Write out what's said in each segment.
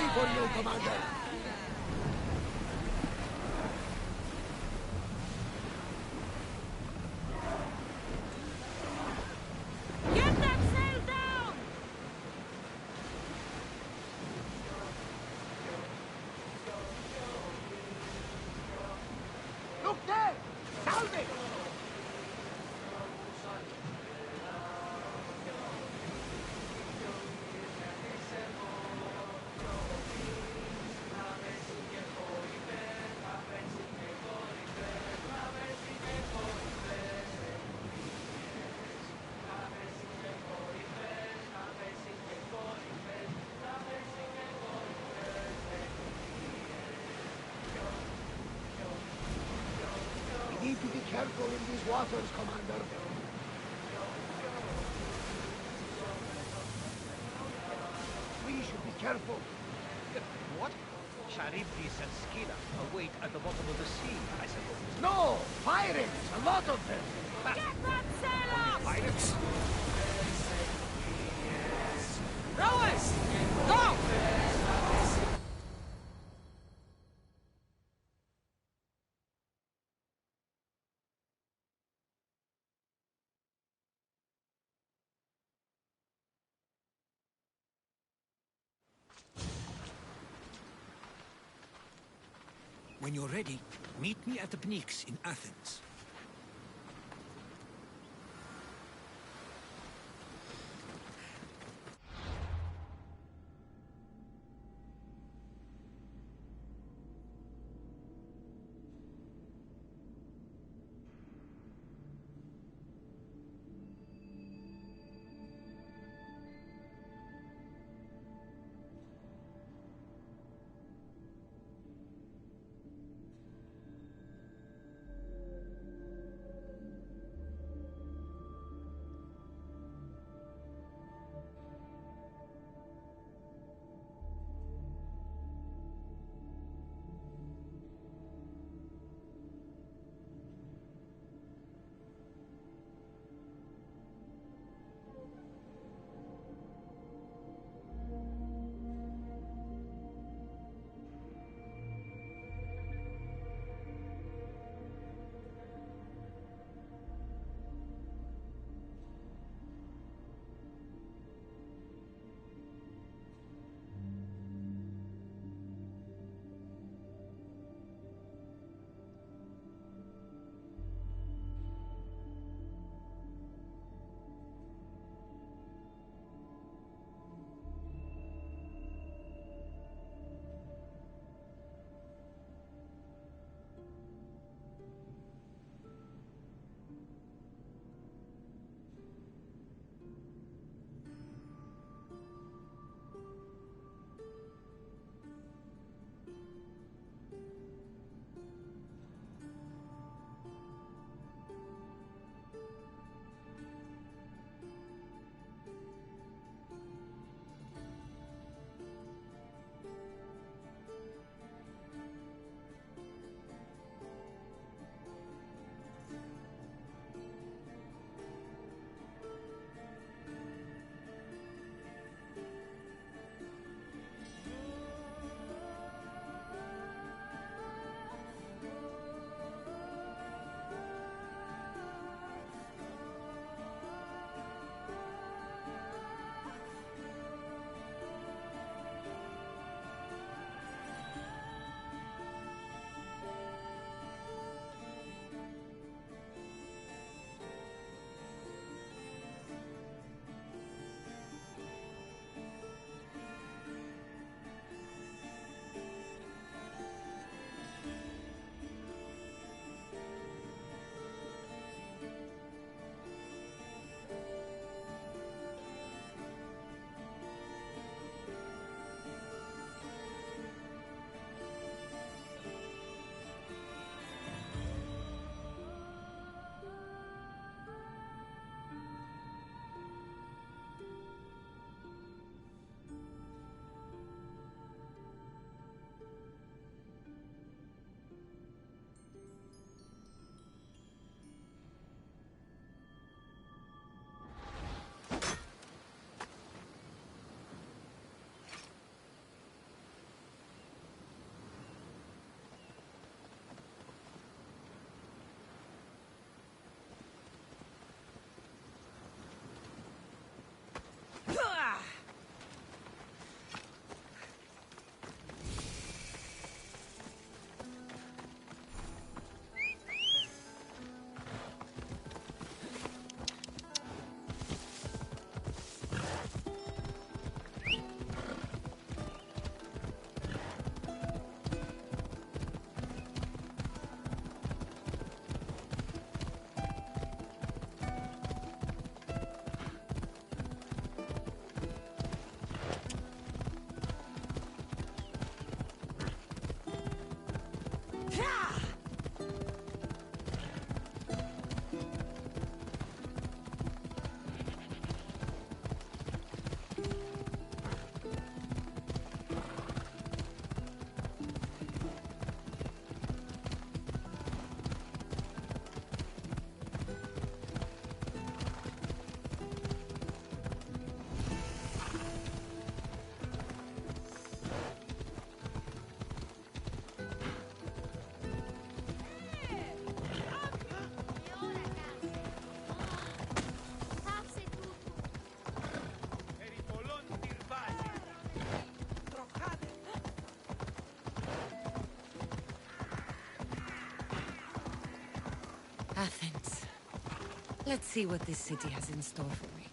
ready for you, Commander. Get that sail down! Look there! Salve! We need to be careful in these waters, Commander. We should be careful. What? Charybdis and Scylla await at the bottom of the sea, I suppose. No! Pirates! A lot of them! Get that sail up! Pirates? Rowers! Go! When you're ready, meet me at the Pnyx in Athens. Athens. Let's see what this city has in store for me.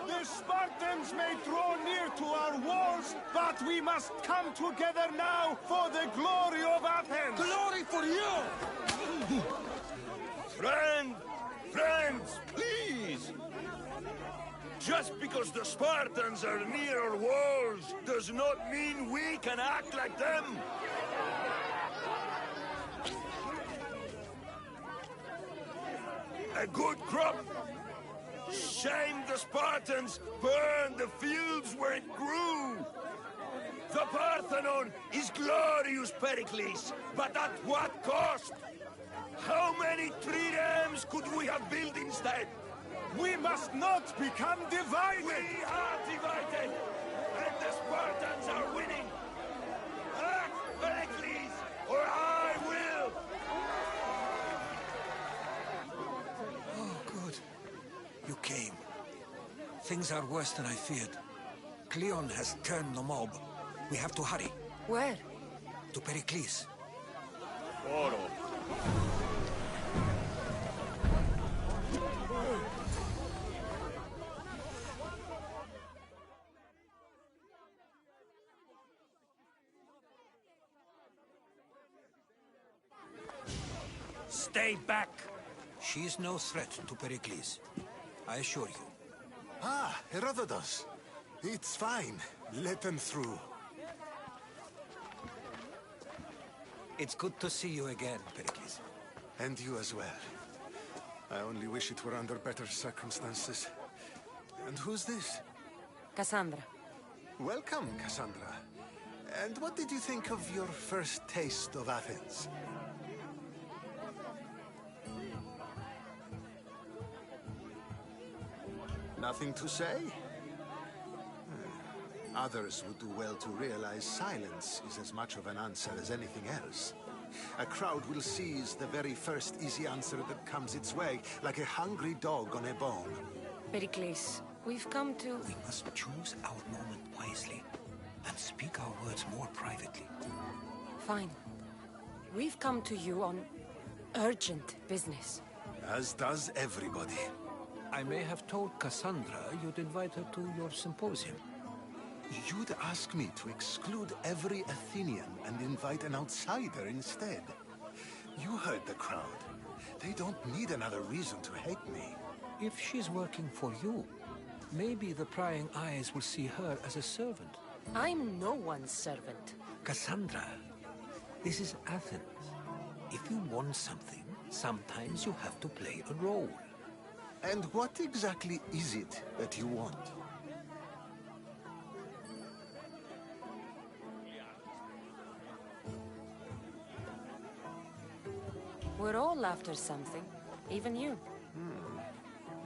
The Spartans may draw near to our walls, but we must come together now for the glory of Athens! Glory for you! Friends, please! Just because the Spartans are near our walls does not mean we can act like them! A good crop! Shame the Spartans burned the fields where it grew! The Parthenon is glorious, Pericles, but at what cost? How many triremes could we have built instead? We must not become divided! We are divided, and the Spartans are winning! Act, Pericles, or I will! Oh, good. You came. Things are worse than I feared. Cleon has turned the mob. We have to hurry. Where? To Pericles. Oro. Stay back! She is no threat to Pericles. I assure you. Ah, Herodotus. It's fine. Let them through. It's good to see you again, Pericles. And you as well. I only wish it were under better circumstances. And who's this? Cassandra. Welcome, Cassandra. And what did you think of your first taste of Athens? Nothing to say? Others would do well to realize silence is as much of an answer as anything else. A crowd will seize the very first easy answer that comes its way, like a hungry dog on a bone. Pericles, we've come to... We must choose our moment wisely and speak our words more privately. Fine. We've come to you on urgent business. As does everybody. I may have told Cassandra you'd invite her to your symposium. You'd ask me to exclude every Athenian and invite an outsider instead. You heard the crowd. They don't need another reason to hate me. If she's working for you, maybe the prying eyes will see her as a servant. I'm no one's servant. Cassandra, this is Athens. If you want something, sometimes you have to play a role. And what exactly is it that you want? We're all after something. Even you.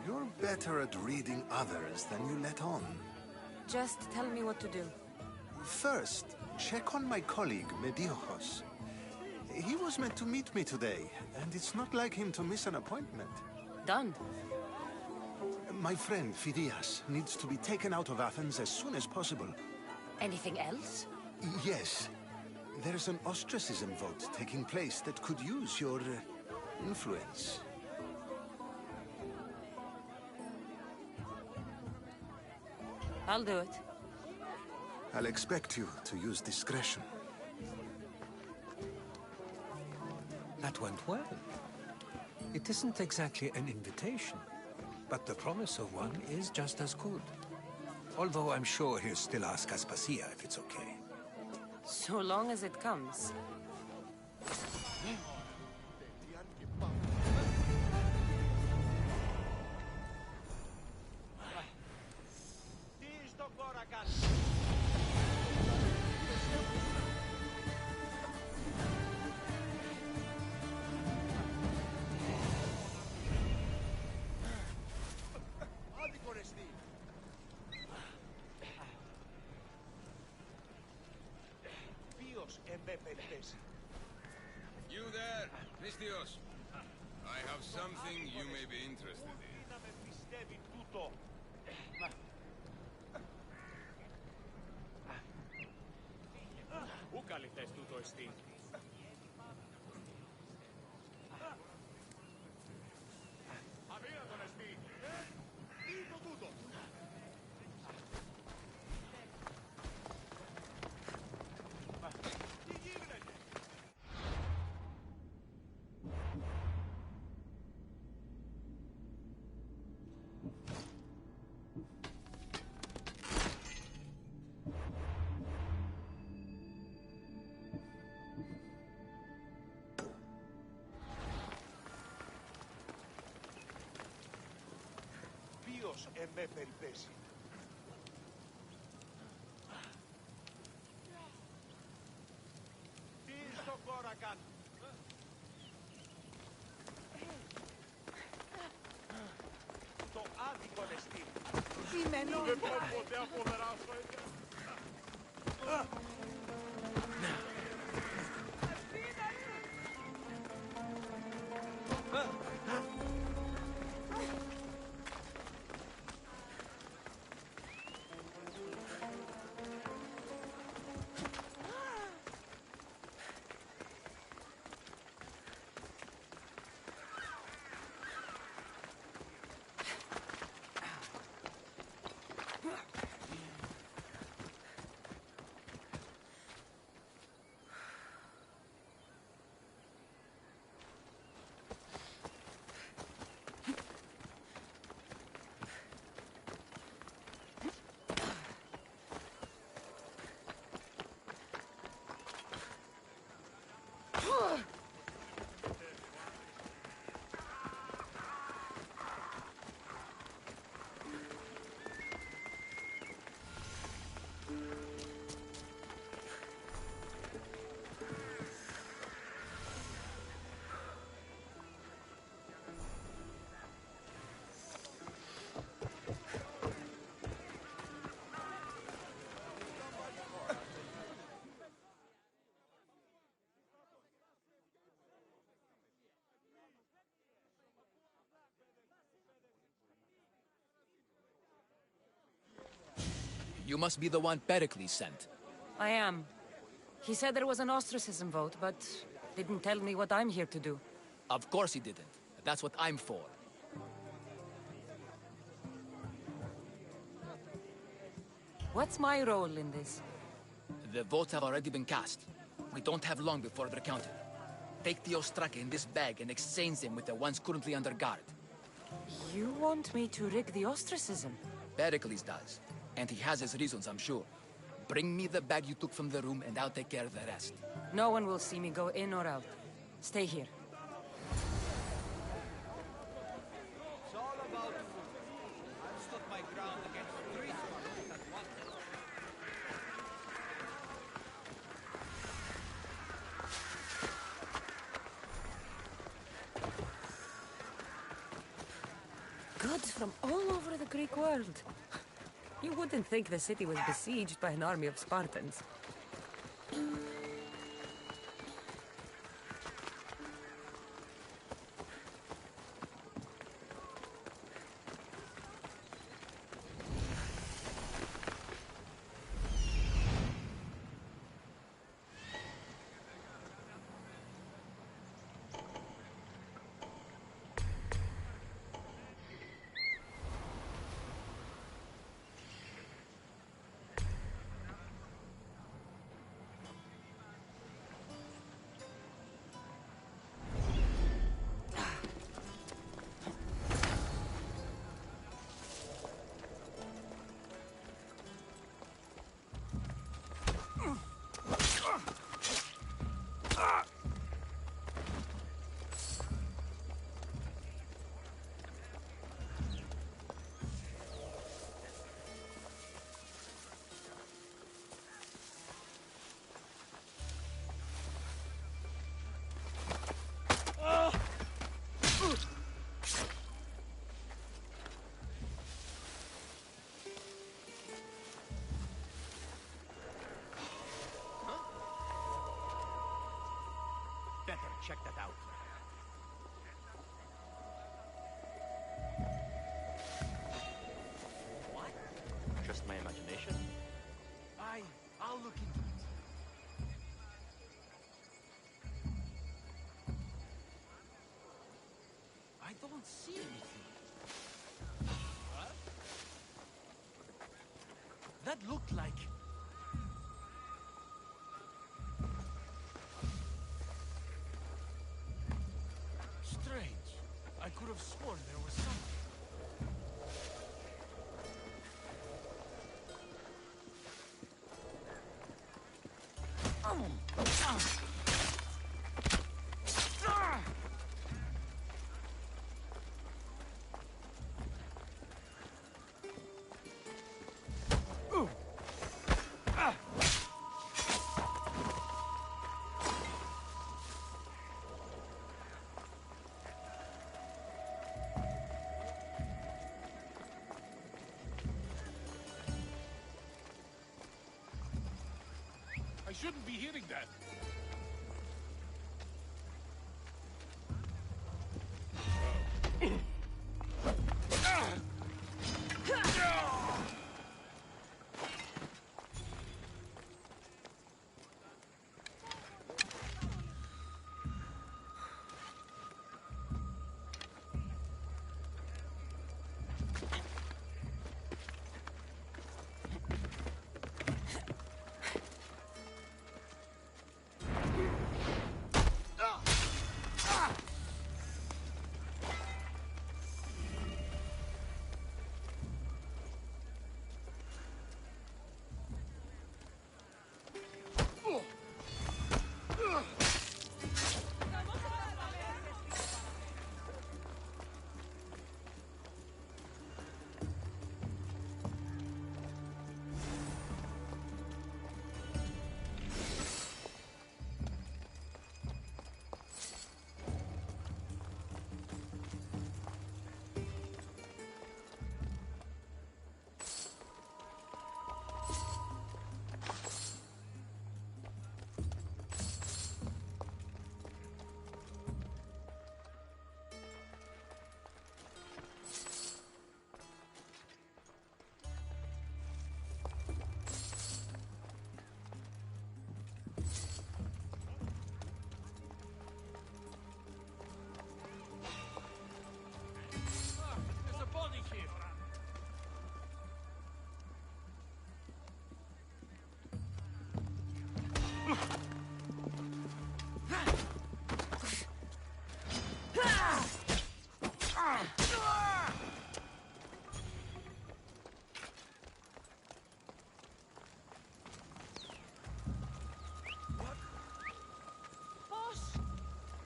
You're better at reading others than you let on. Just tell me what to do. First, check on my colleague, Mediochos. He was meant to meet me today, and it's not like him to miss an appointment. Done. My friend, Phidias, needs to be taken out of Athens as soon as possible. Anything else? Yes. There's an ostracism vote taking place that could use your influence. I'll do it. I'll expect you to use discretion. That went well. It isn't exactly an invitation, but the promise of one is just as good. Although I'm sure he'll still ask Aspasia if it's okay. So long as it comes. Τι στο κόρα κάνει. Άδικο ρε στή. Ποιος εμπέπελπες. You there, Misthios. I have something you may be interested in. Να με πιστεύει τούτο. Πού καλυφθές τούτο εστί. Αδύνατον εστί. Τι είναι το τούτο. Τι γίνεται. Ποιος εμπέπελπες. Τι στο κόρα κάνει. Το άδικο εστί. Δεν μπορώ ποτέ αποδράσω έτσι. You must be the one Pericles sent. I am. He said there was an ostracism vote, but didn't tell me what I'm here to do. Of course he didn't. That's what I'm for. What's my role in this? The votes have already been cast. We don't have long before they're counted. Take the Ostraka in this bag and exchange them with the ones currently under guard. You want me to rig the ostracism? Pericles does. And he has his reasons, I'm sure. Bring me the bag you took from the room and I'll take care of the rest. No one will see me go in or out. Stay here. It's all about food. I've stood my ground against 3 Spartans at once. Goods from all over the Greek world. You wouldn't think the city was besieged by an army of Spartans. check that out. What? Just my imagination? I'll look into it. I don't see anything. What? That looked like... Strange. I could have sworn there was something. I shouldn't be hearing that. There's a body here. Boss!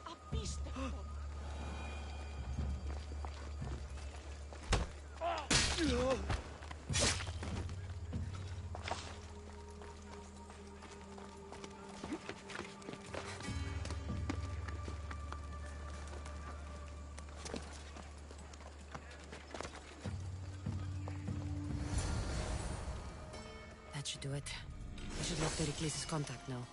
A beast! That should do it. I should let Pericles' contact know.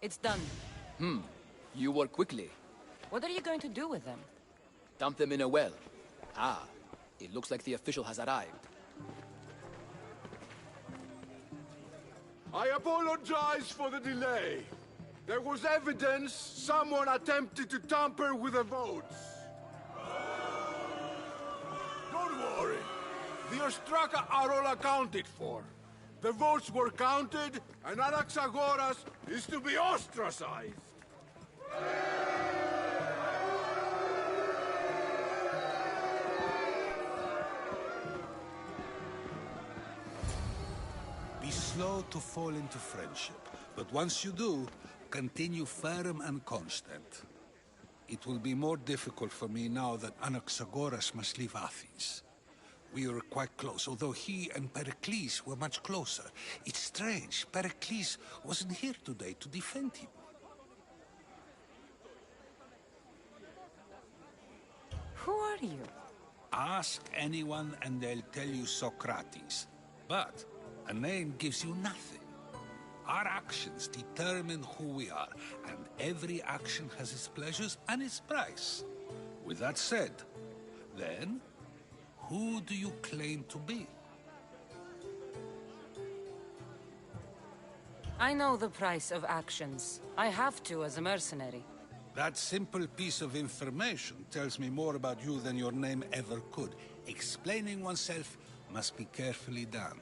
It's done. You work quickly. What are you going to do with them? Dump them in a well. Ah, it looks like the official has arrived. I apologize for the delay. There was evidence someone attempted to tamper with the votes. Don't worry. The Ostraka are all accounted for. The votes were counted, and Anaxagoras is to be ostracized. Be slow to fall into friendship, but once you do, continue firm and constant. It will be more difficult for me now that Anaxagoras must leave Athens. We were quite close, although he and Pericles were much closer. It's strange, Pericles wasn't here today to defend him. Who are you? Ask anyone and they'll tell you Socrates. But a name gives you nothing. Our actions determine who we are, and every action has its pleasures and its price. With that said, then, who do you claim to be? I know the price of actions. I have to as a mercenary. That simple piece of information tells me more about you than your name ever could. Explaining oneself must be carefully done.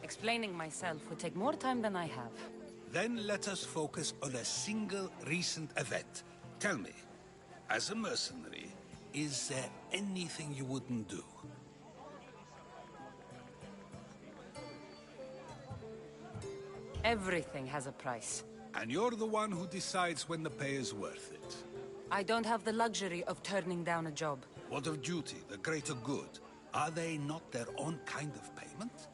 Explaining myself would take more time than I have. Then let us focus on a single recent event. Tell me, as a mercenary, is there anything you wouldn't do? Everything has a price. And you're the one who decides when the pay is worth it. I don't have the luxury of turning down a job. What of duty, the greater good? Are they not their own kind of payment?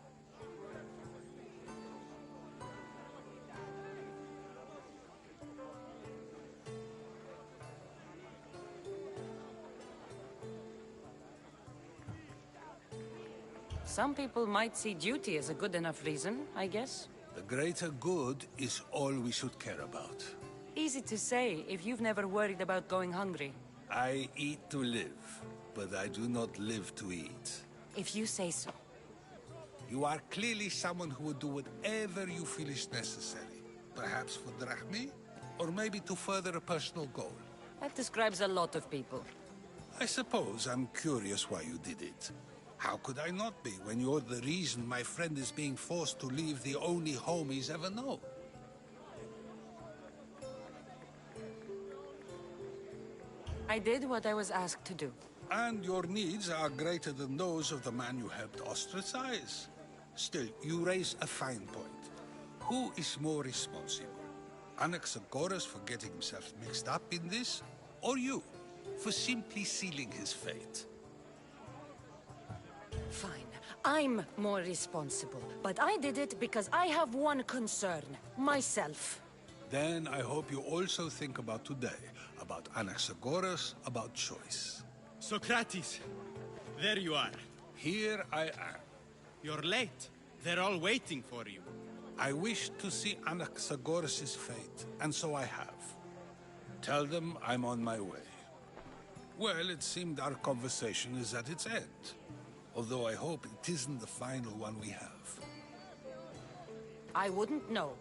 Some people might see duty as a good enough reason, I guess. The greater good is all we should care about. Easy to say if you've never worried about going hungry. I eat to live, but I do not live to eat. If you say so. You are clearly someone who would do whatever you feel is necessary. Perhaps for drachmae, or maybe to further a personal goal. That describes a lot of people. I suppose I'm curious why you did it. How could I not be when you're the reason my friend is being forced to leave the only home he's ever known? I did what I was asked to do. And your needs are greater than those of the man you helped ostracize. Still, you raise a fine point. Who is more responsible? Anaxagoras for getting himself mixed up in this? Or you, for simply sealing his fate? Fine. I'm more responsible. But I did it because I have one concern. Myself. Then I hope you also think about today. About Anaxagoras, about choice. Socrates! There you are. Here I am. You're late. They're all waiting for you. I wish to see Anaxagoras' fate, and so I have. Tell them I'm on my way. Well, it seemed our conversation is at its end. Although I hope it isn't the final one we have. I wouldn't know.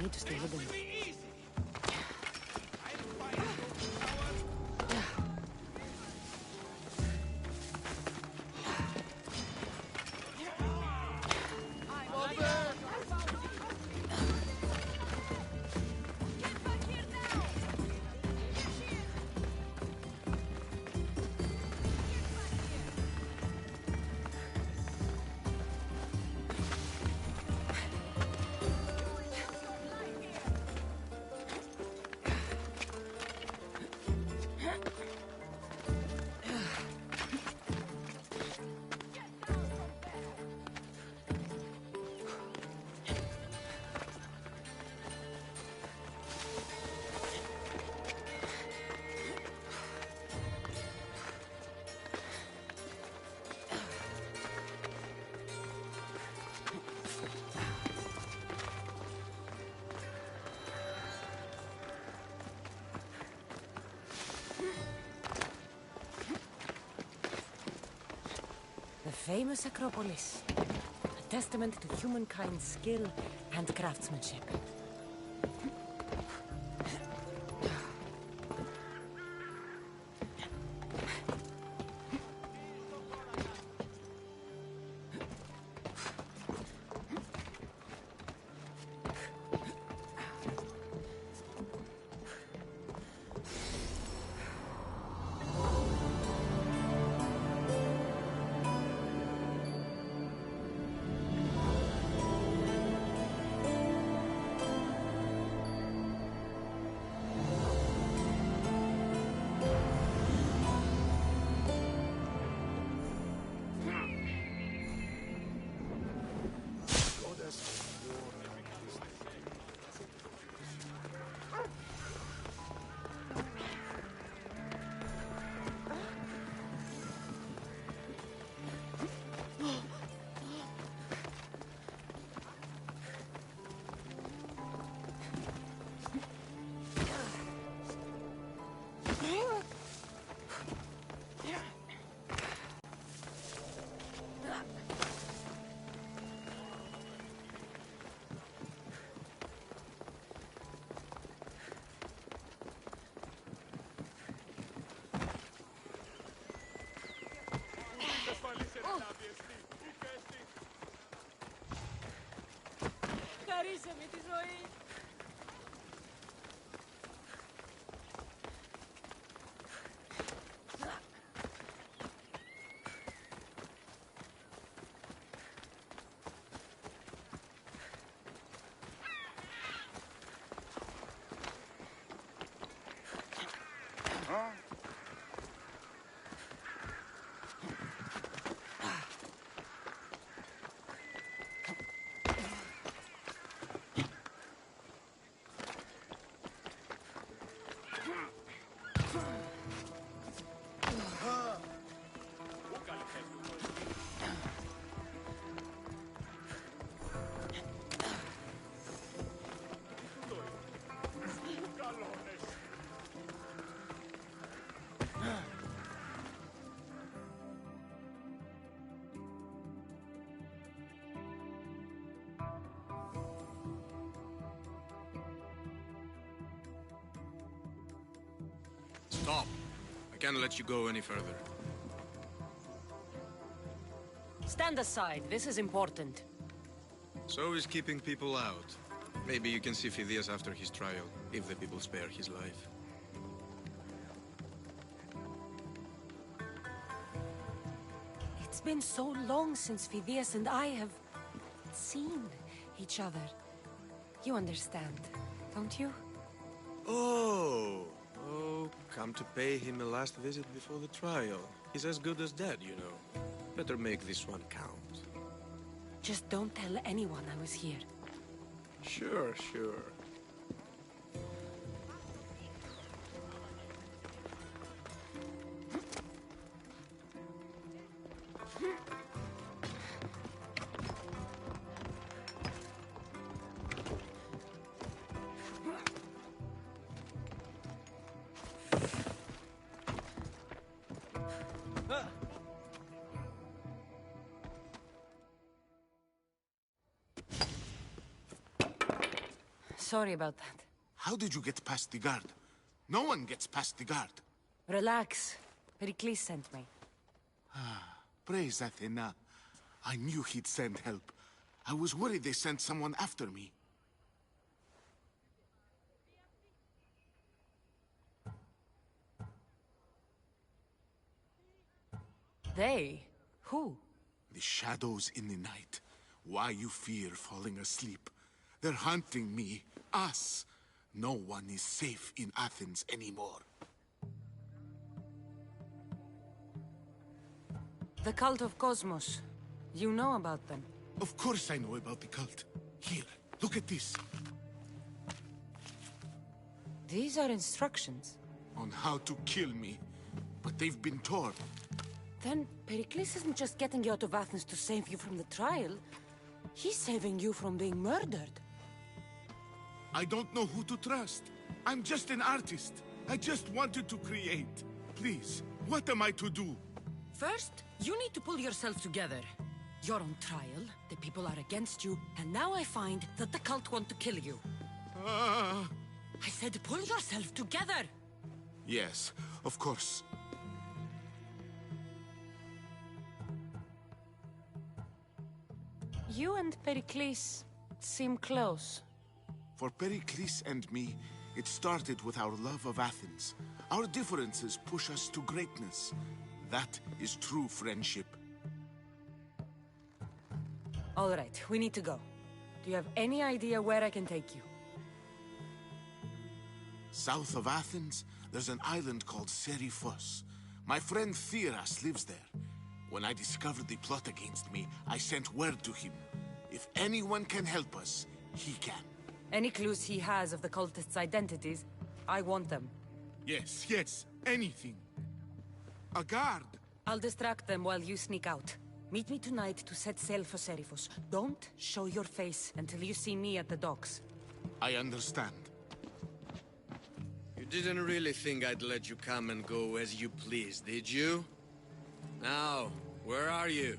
need to stay hidden. The famous Acropolis, a testament to humankind's skill and craftsmanship. Χαρίσε με τη ζωή. Stop. I can't let you go any further. Stand aside. This is important. So is keeping people out. Maybe you can see Phidias after his trial, if the people spare his life. It's been so long since Phidias and I have seen each other. You understand, don't you? Oh, come to pay him a last visit before the trial. He's as good as dead, you know. Better make this one count. Just don't tell anyone I was here. Sure. Sorry about that. How did you get past the guard? No one gets past the guard. Relax. Pericles sent me. Praise Athena. I knew he'd send help. I was worried they sent someone after me. They? Who? The shadows in the night. Why you fear falling asleep. They're hunting me. Us. No one is safe in Athens anymore. The cult of Cosmos. You know about them? Of course I know about the cult. Here, look at this. These are instructions. On how to kill me. But they've been torn. Then Pericles isn't just getting you out of Athens to save you from the trial. He's saving you from being murdered. I don't know who to trust. I'm just an artist. I just wanted to create. Please, what am I to do? First, you need to pull yourself together. You're on trial, the people are against you, and now I find that the cult want to kill you. I said pull yourself together! Yes, of course. You and Pericles seem close. For Pericles and me, it started with our love of Athens. Our differences push us to greatness. That is true friendship. All right, we need to go. Do you have any idea where I can take you? South of Athens, there's an island called Seriphos. My friend Theras lives there. When I discovered the plot against me, I sent word to him. If anyone can help us, he can. Any clues he has of the cultists' identities, I want them. Yes, yes, anything. A guard! I'll distract them while you sneak out. Meet me tonight to set sail for Seriphos. Don't show your face until you see me at the docks. I understand. You didn't really think I'd let you come and go as you please, did you? Now, where are you?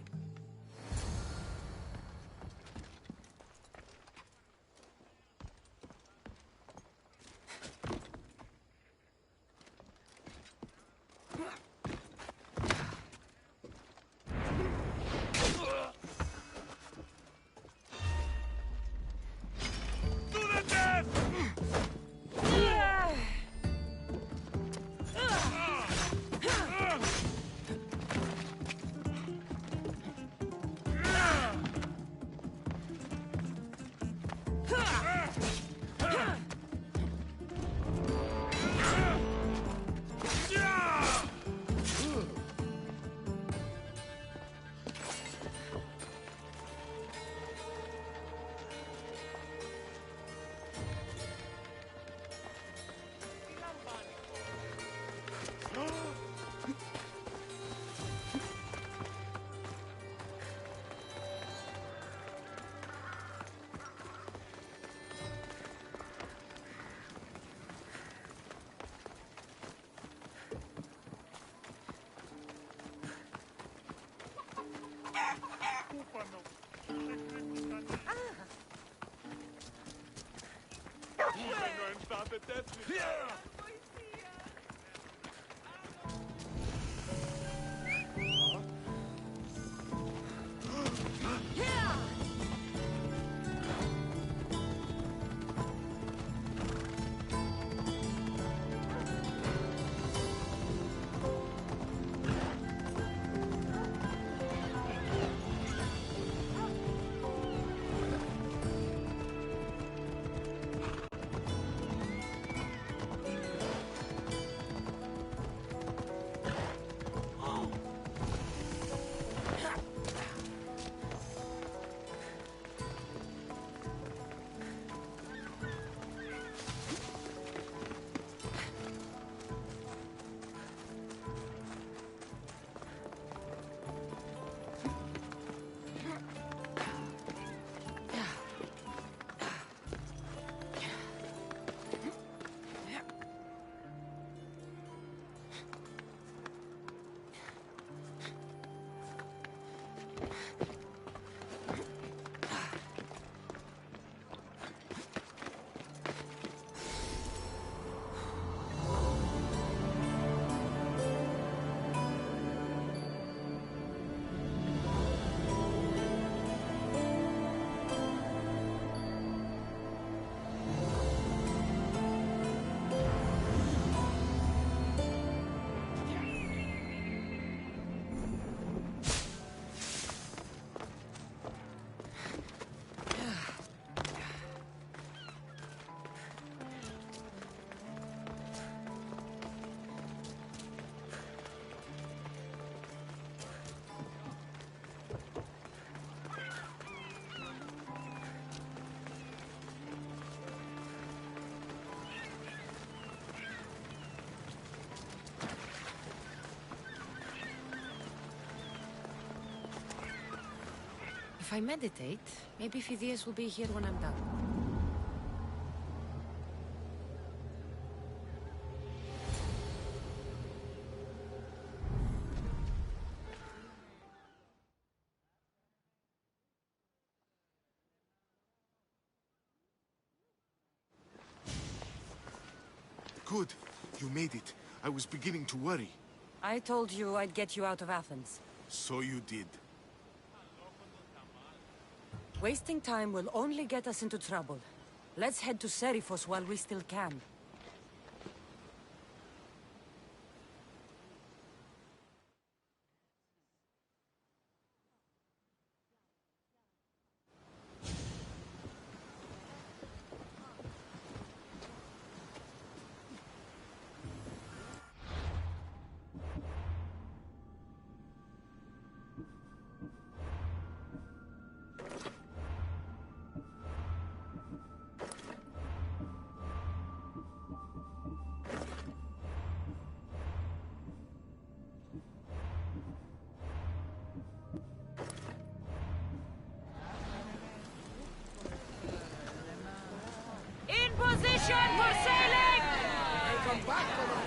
If I meditate, maybe Phidias will be here when I'm done. Good. You made it. I was beginning to worry. I told you I'd get you out of Athens. So you did. Wasting time will only get us into trouble. Let's head to Seriphos while we still can. Position for sailing! They come back to them.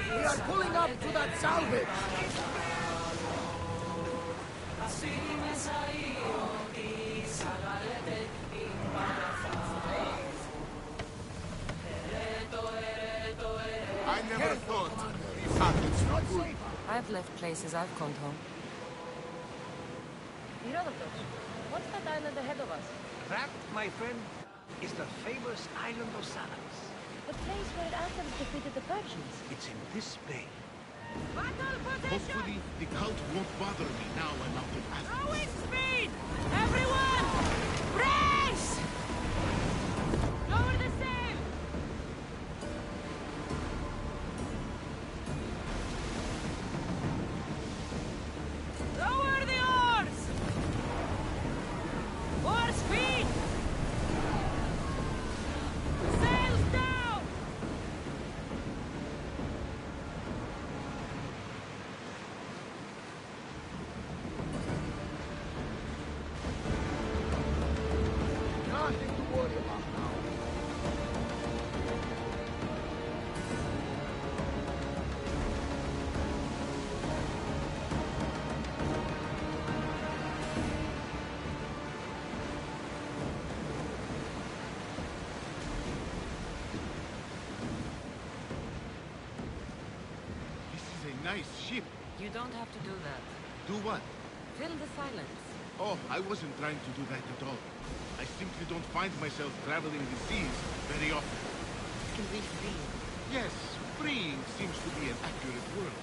We are pulling up to that salvage. I never thought these habits were good. I've left places I've called home. Herodotus, what's that island ahead of us? That, my friend, is the famous island of Salamis. The place where Athens defeated the Persians. It's in this bay. Battle position! Hopefully, the cult won't bother me now I'm out of Athens. Throwing speed! Everyone! Brace! Lower the sail! Lower the oars! More speed! Sails down! Nothing to worry about now. This is a nice ship. You don't have to do that. Do what? Fill the silence. Oh, I wasn't trying to do that at all. I simply don't find myself traveling the seas very often. It can be free. Yes, freeing seems to be an accurate word.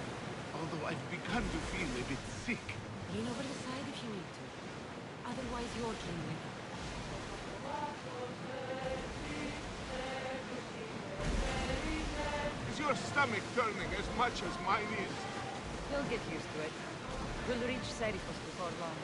Although I've begun to feel a bit sick. Lean over the side if you need to. Otherwise, you're dreaming. Is your stomach turning as much as mine is? You'll get used to it. We'll reach Seriphos before long.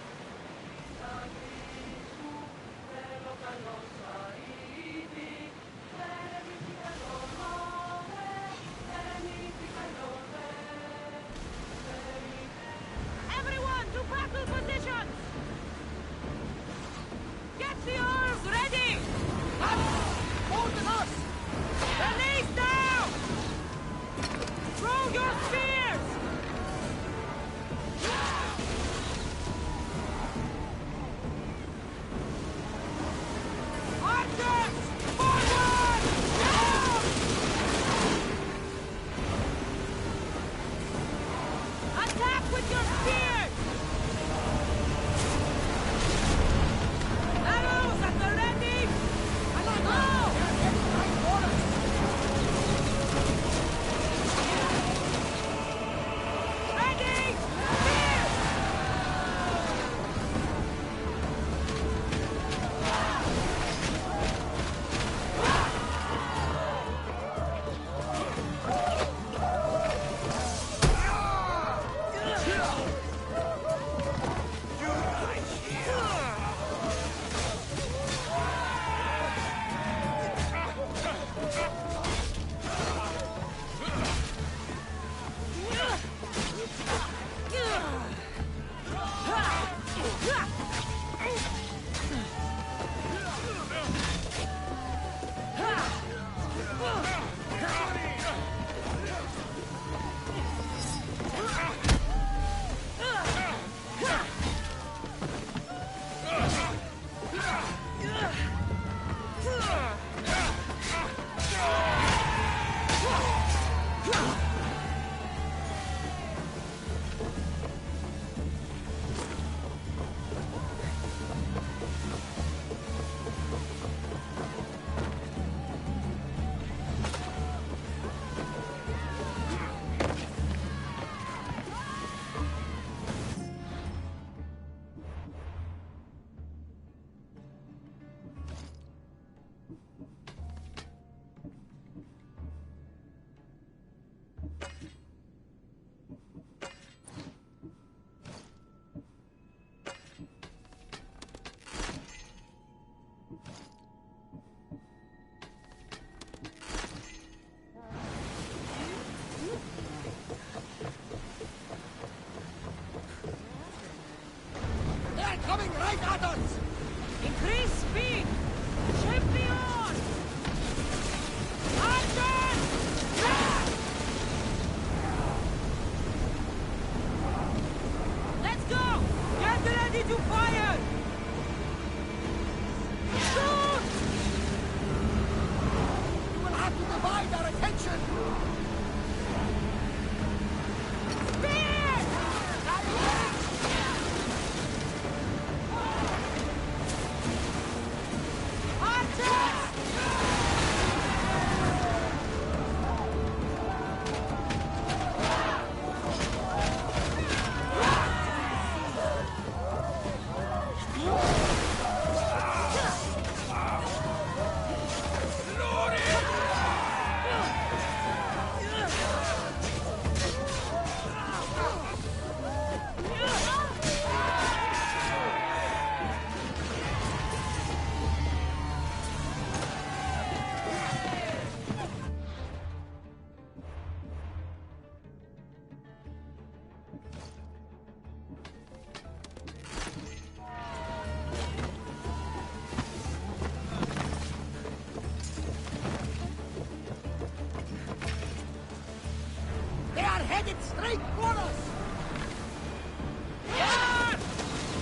Everyone to battle positions! Get the oars ready! More than us! Release down! Throw your spears! headed straight for us! Fire!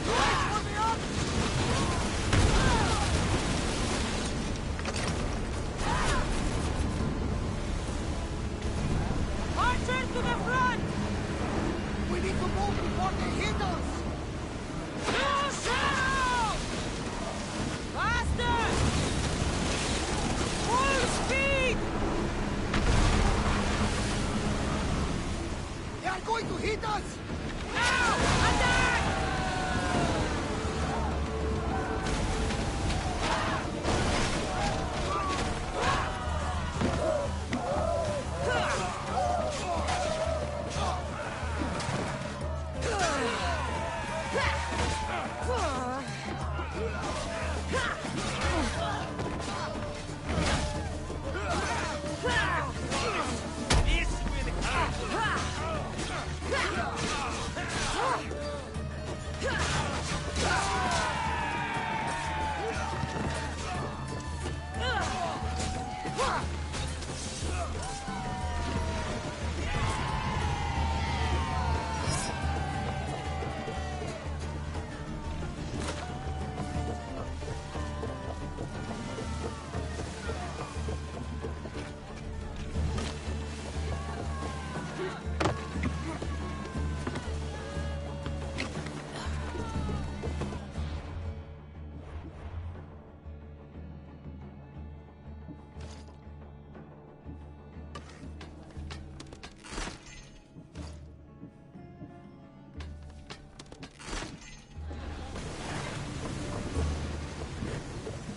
Wait for the Archers to the front! We need to move before they hit us! No shadow! Faster! Full speed! They are going to hit us! Now! Attack!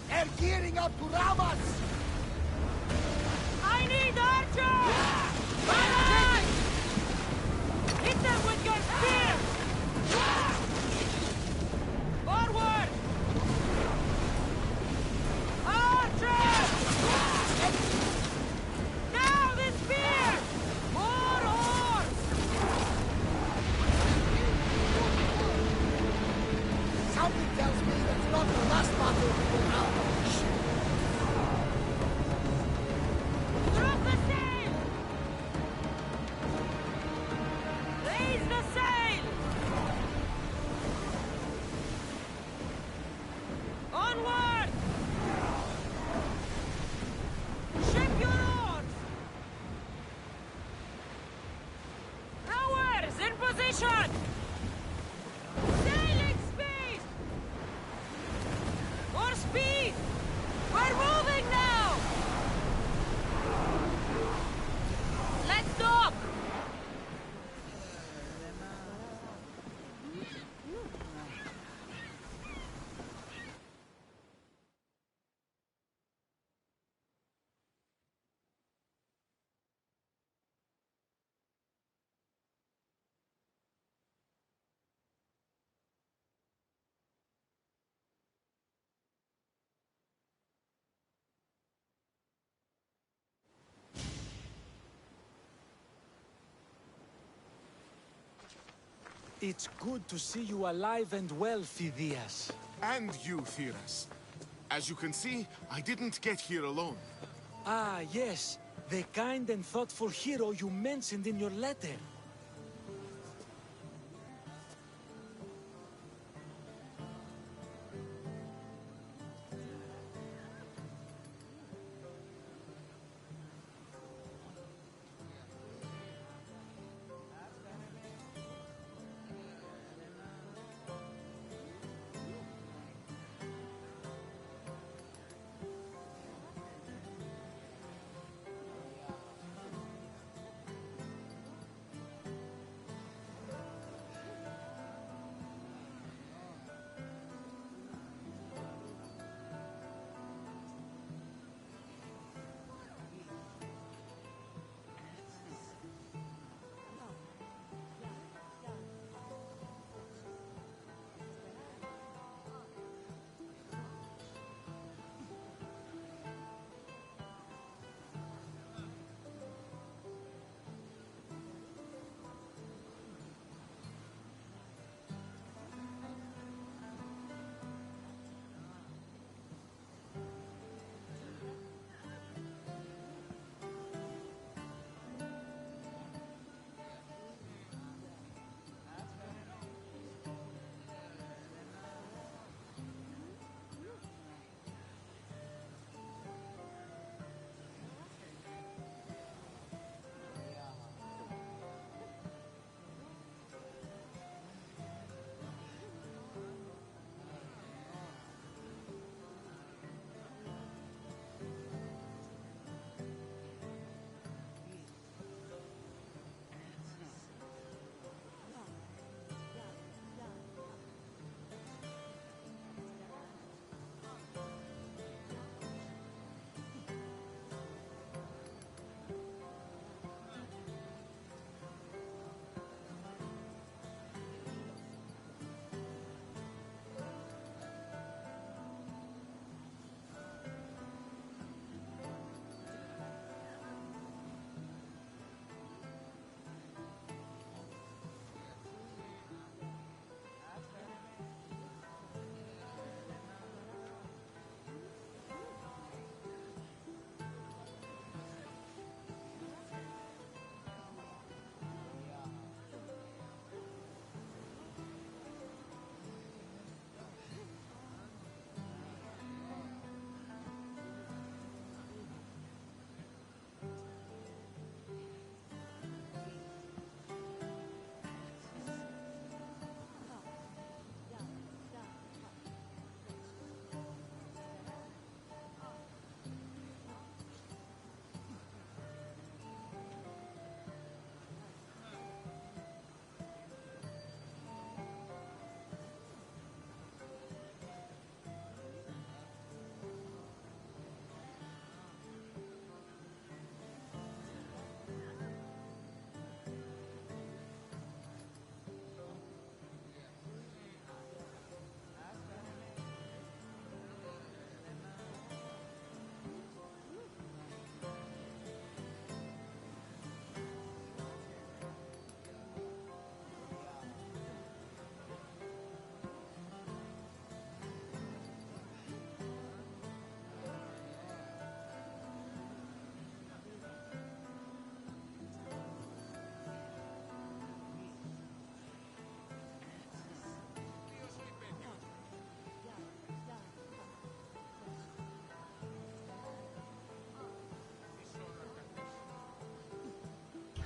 They're gearing up to ram us! I need archers! Right! Hit them with your spear! Forward! Archers! Now the spear! More horse! Something tells me that's not the last battle we will have. Drop the sail! Raise the sail! Onward! Ship your oars! Rowers in position! Sailing speed! More speed! We're moving now! Let's dock! It's good to see you alive and well, Phidias. And you, Theras. As you can see, I didn't get here alone. Ah, yes. The kind and thoughtful hero you mentioned in your letter.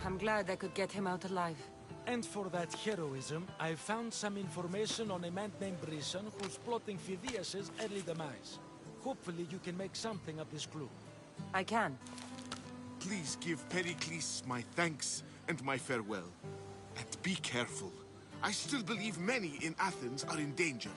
I'm glad I could get him out alive. And for that heroism, I found some information on a man named Brisson who's plotting Phidias' early demise. Hopefully you can make something of this clue. I can. Please give Pericles my thanks and my farewell. And be careful. I still believe many in Athens are in danger.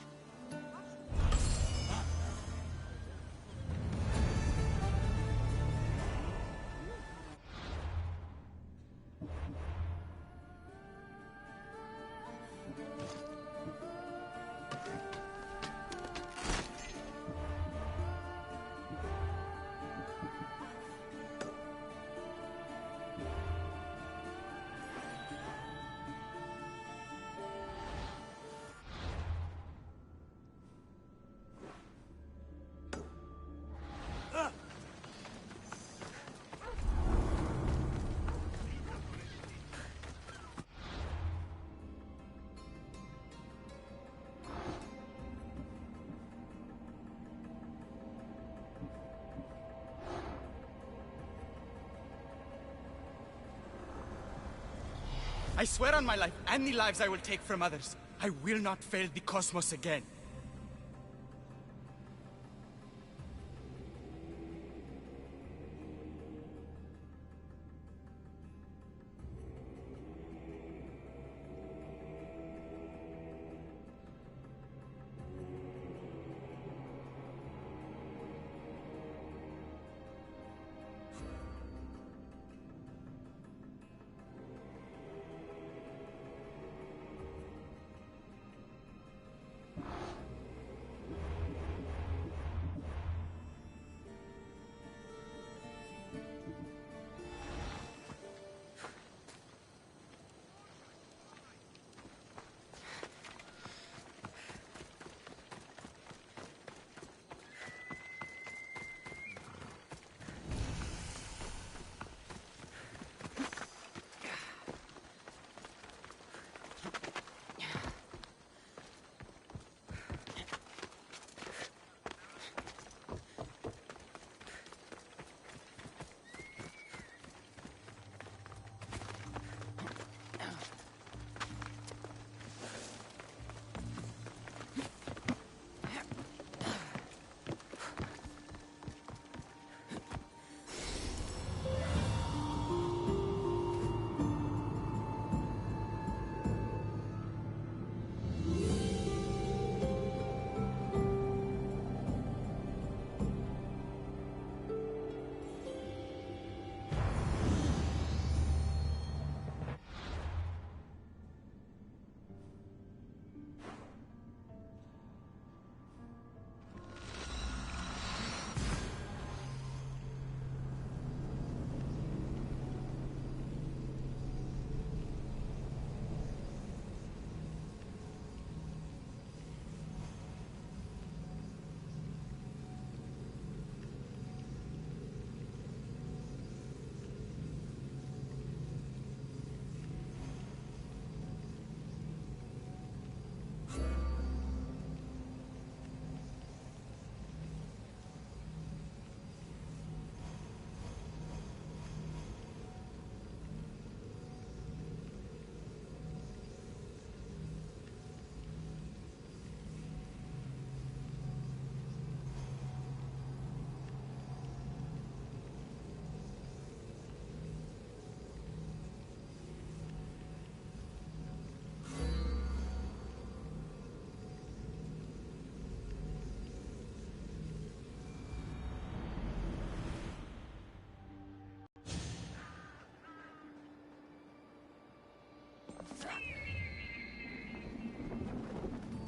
I swear on my life and the lives I will take from others, I will not fail the cosmos again.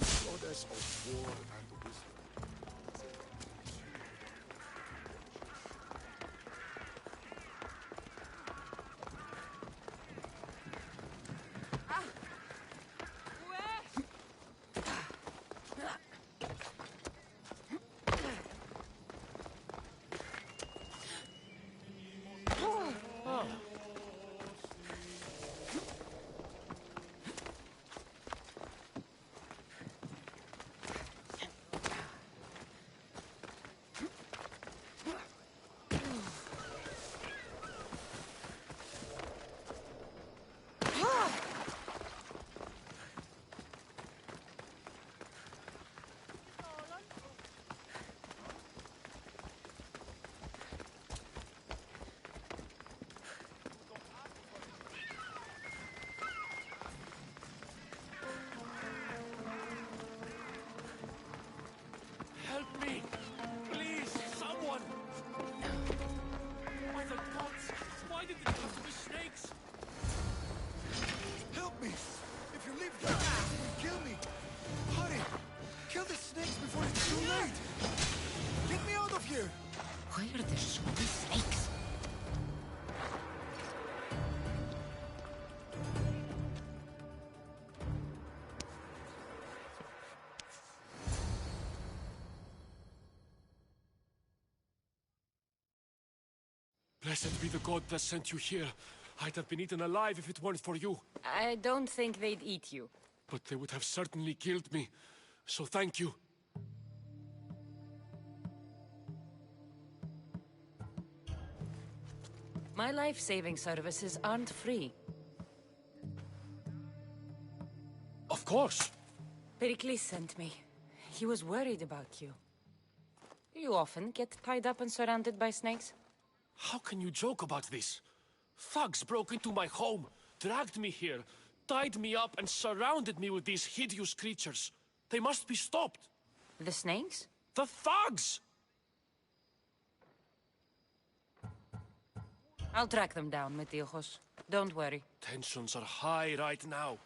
Goddess of war and wisdom. Blessed be the god that sent you here. I'd have been eaten alive if it weren't for you. I don't think they'd eat you. But they would have certainly killed me. So thank you. My life-saving services aren't free. Of course. Pericles sent me. He was worried about you. You often get tied up and surrounded by snakes? How can you joke about this? Thugs broke into my home, dragged me here, tied me up and surrounded me with these hideous creatures. They must be stopped. The snakes? The thugs! I'll track them down, Metiochos. Don't worry. Tensions are high right now.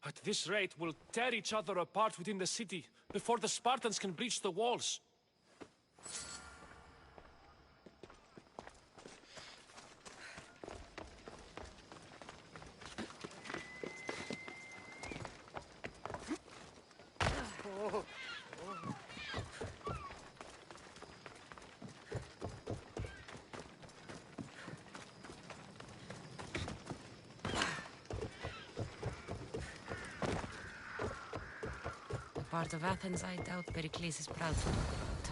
At this rate, we'll tear each other apart within the city before the Spartans can breach the walls. Part of Athens I doubt Pericles is proud to talk about.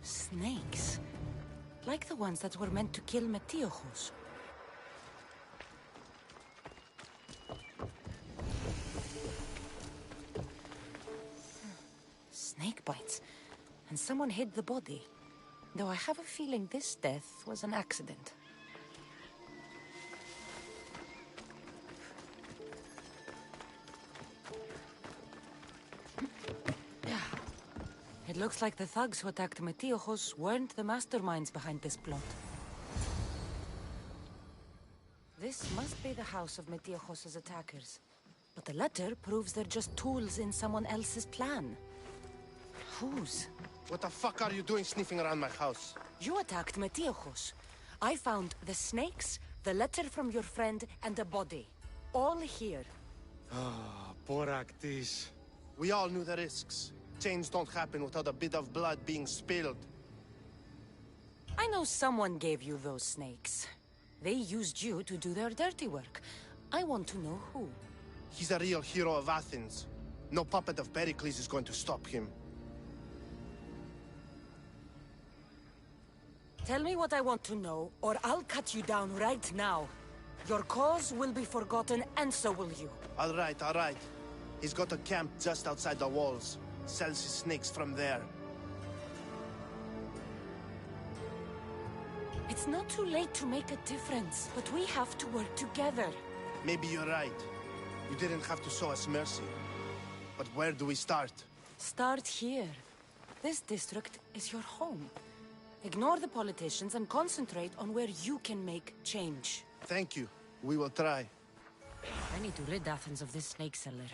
Snakes? Like the ones that were meant to kill Metiochos. Snake bites. And someone hid the body. Though I have a feeling this death was an accident. It looks like the thugs who attacked Metiochos weren't the masterminds behind this plot. This must be the house of Metiochos' attackers. But the letter proves they're just tools in someone else's plan. Whose? What the fuck are you doing sniffing around my house? You attacked Metiochos. I found the snakes, the letter from your friend, and a body. All here. Ah, poor Actis. We all knew the risks. Change don't happen without a bit of blood being spilled. I know someone gave you those snakes. They used you to do their dirty work. I want to know who. He's a real hero of Athens. No puppet of Pericles is going to stop him. Tell me what I want to know, or I'll cut you down right now. Your cause will be forgotten, and so will you. All right, all right. He's got a camp just outside the walls. Sells his snakes from there. It's not too late to make a difference, but we have to work together. Maybe you're right. You didn't have to show us mercy. But where do we start? Start here. This district is your home. Ignore the politicians and concentrate on where you can make change. Thank you. We will try. I need to rid Athens of this snake seller.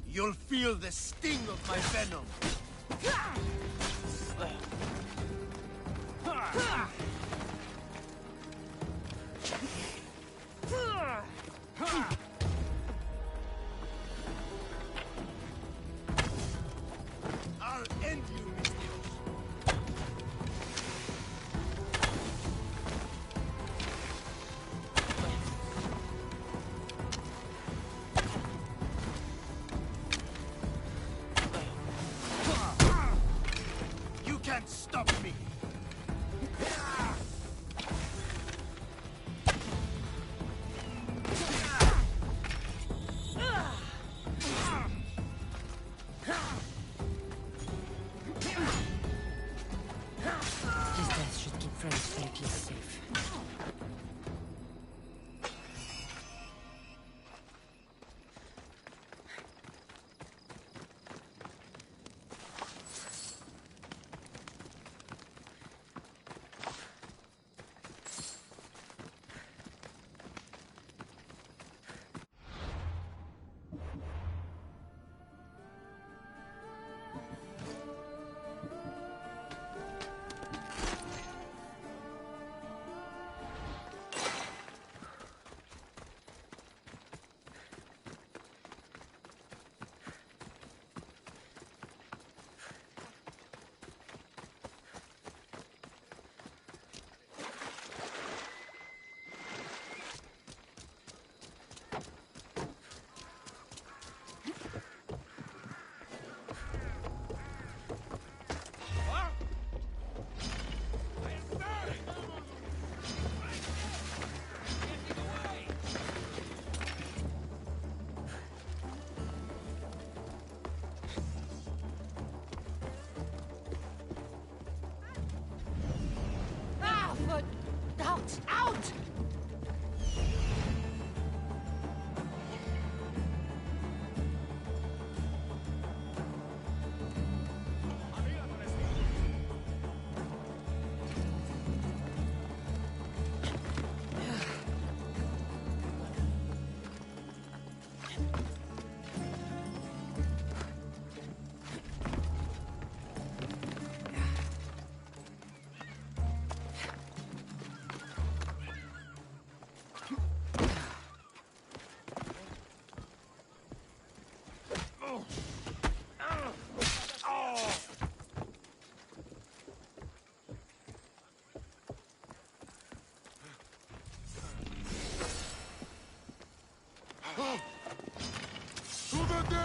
You'll feel the sting of my venom. I'll end you, Misthios. You can't stop me. To the dead!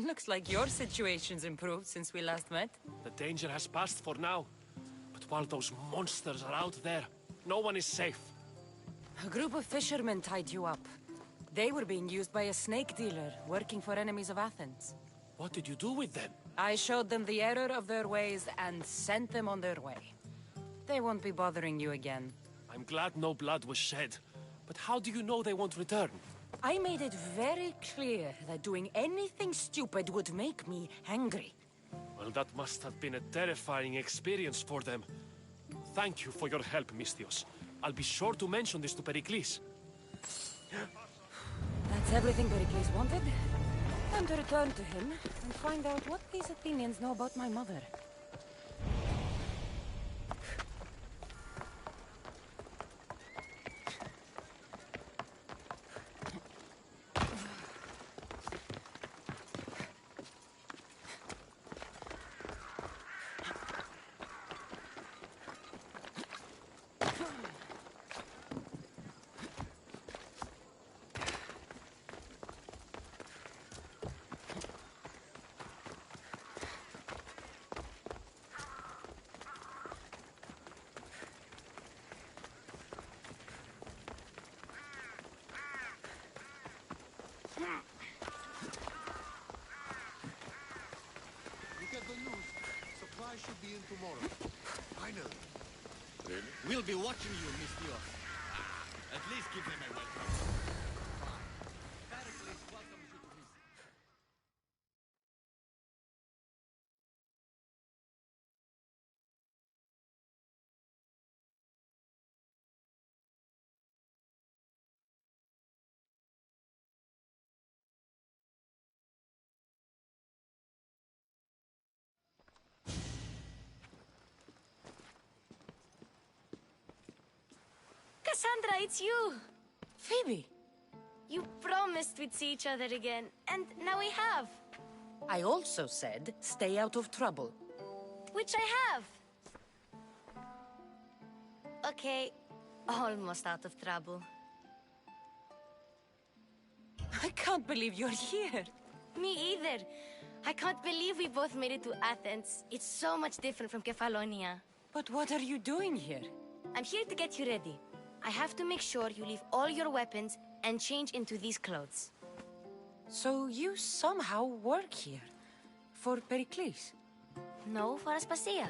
Looks like your situation's improved since we last met. The danger has passed for now. But while those monsters are out there, no one is safe. A group of fishermen tied you up. They were being used by a snake dealer, working for enemies of Athens. What did you do with them? I showed them the error of their ways and sent them on their way. They won't be bothering you again. I'm glad no blood was shed. But how do you know they won't return? I made it very clear that doing anything stupid would make me angry. Well, that must have been a terrifying experience for them. Thank you for your help, Misthios. I'll be sure to mention this to Pericles. That's everything Pericles wanted. Time to return to him and find out what these Athenians know about my mother. Look at the news. Supplies should be in tomorrow. Finally. Really? We'll be watching you, Misthios. At least give them a welcome. Pericles welcomes you to his... Cassandra, it's you! Phoebe! You promised we'd see each other again, and now we have. I also said, stay out of trouble. Which I have. Okay, almost out of trouble. I can't believe you're here. Me either. I can't believe we both made it to Athens. It's so much different from Kefalonia. But what are you doing here? I'm here to get you ready. I have to make sure you leave all your weapons and change into these clothes. So you somehow work here? For Pericles? No, for Aspasia.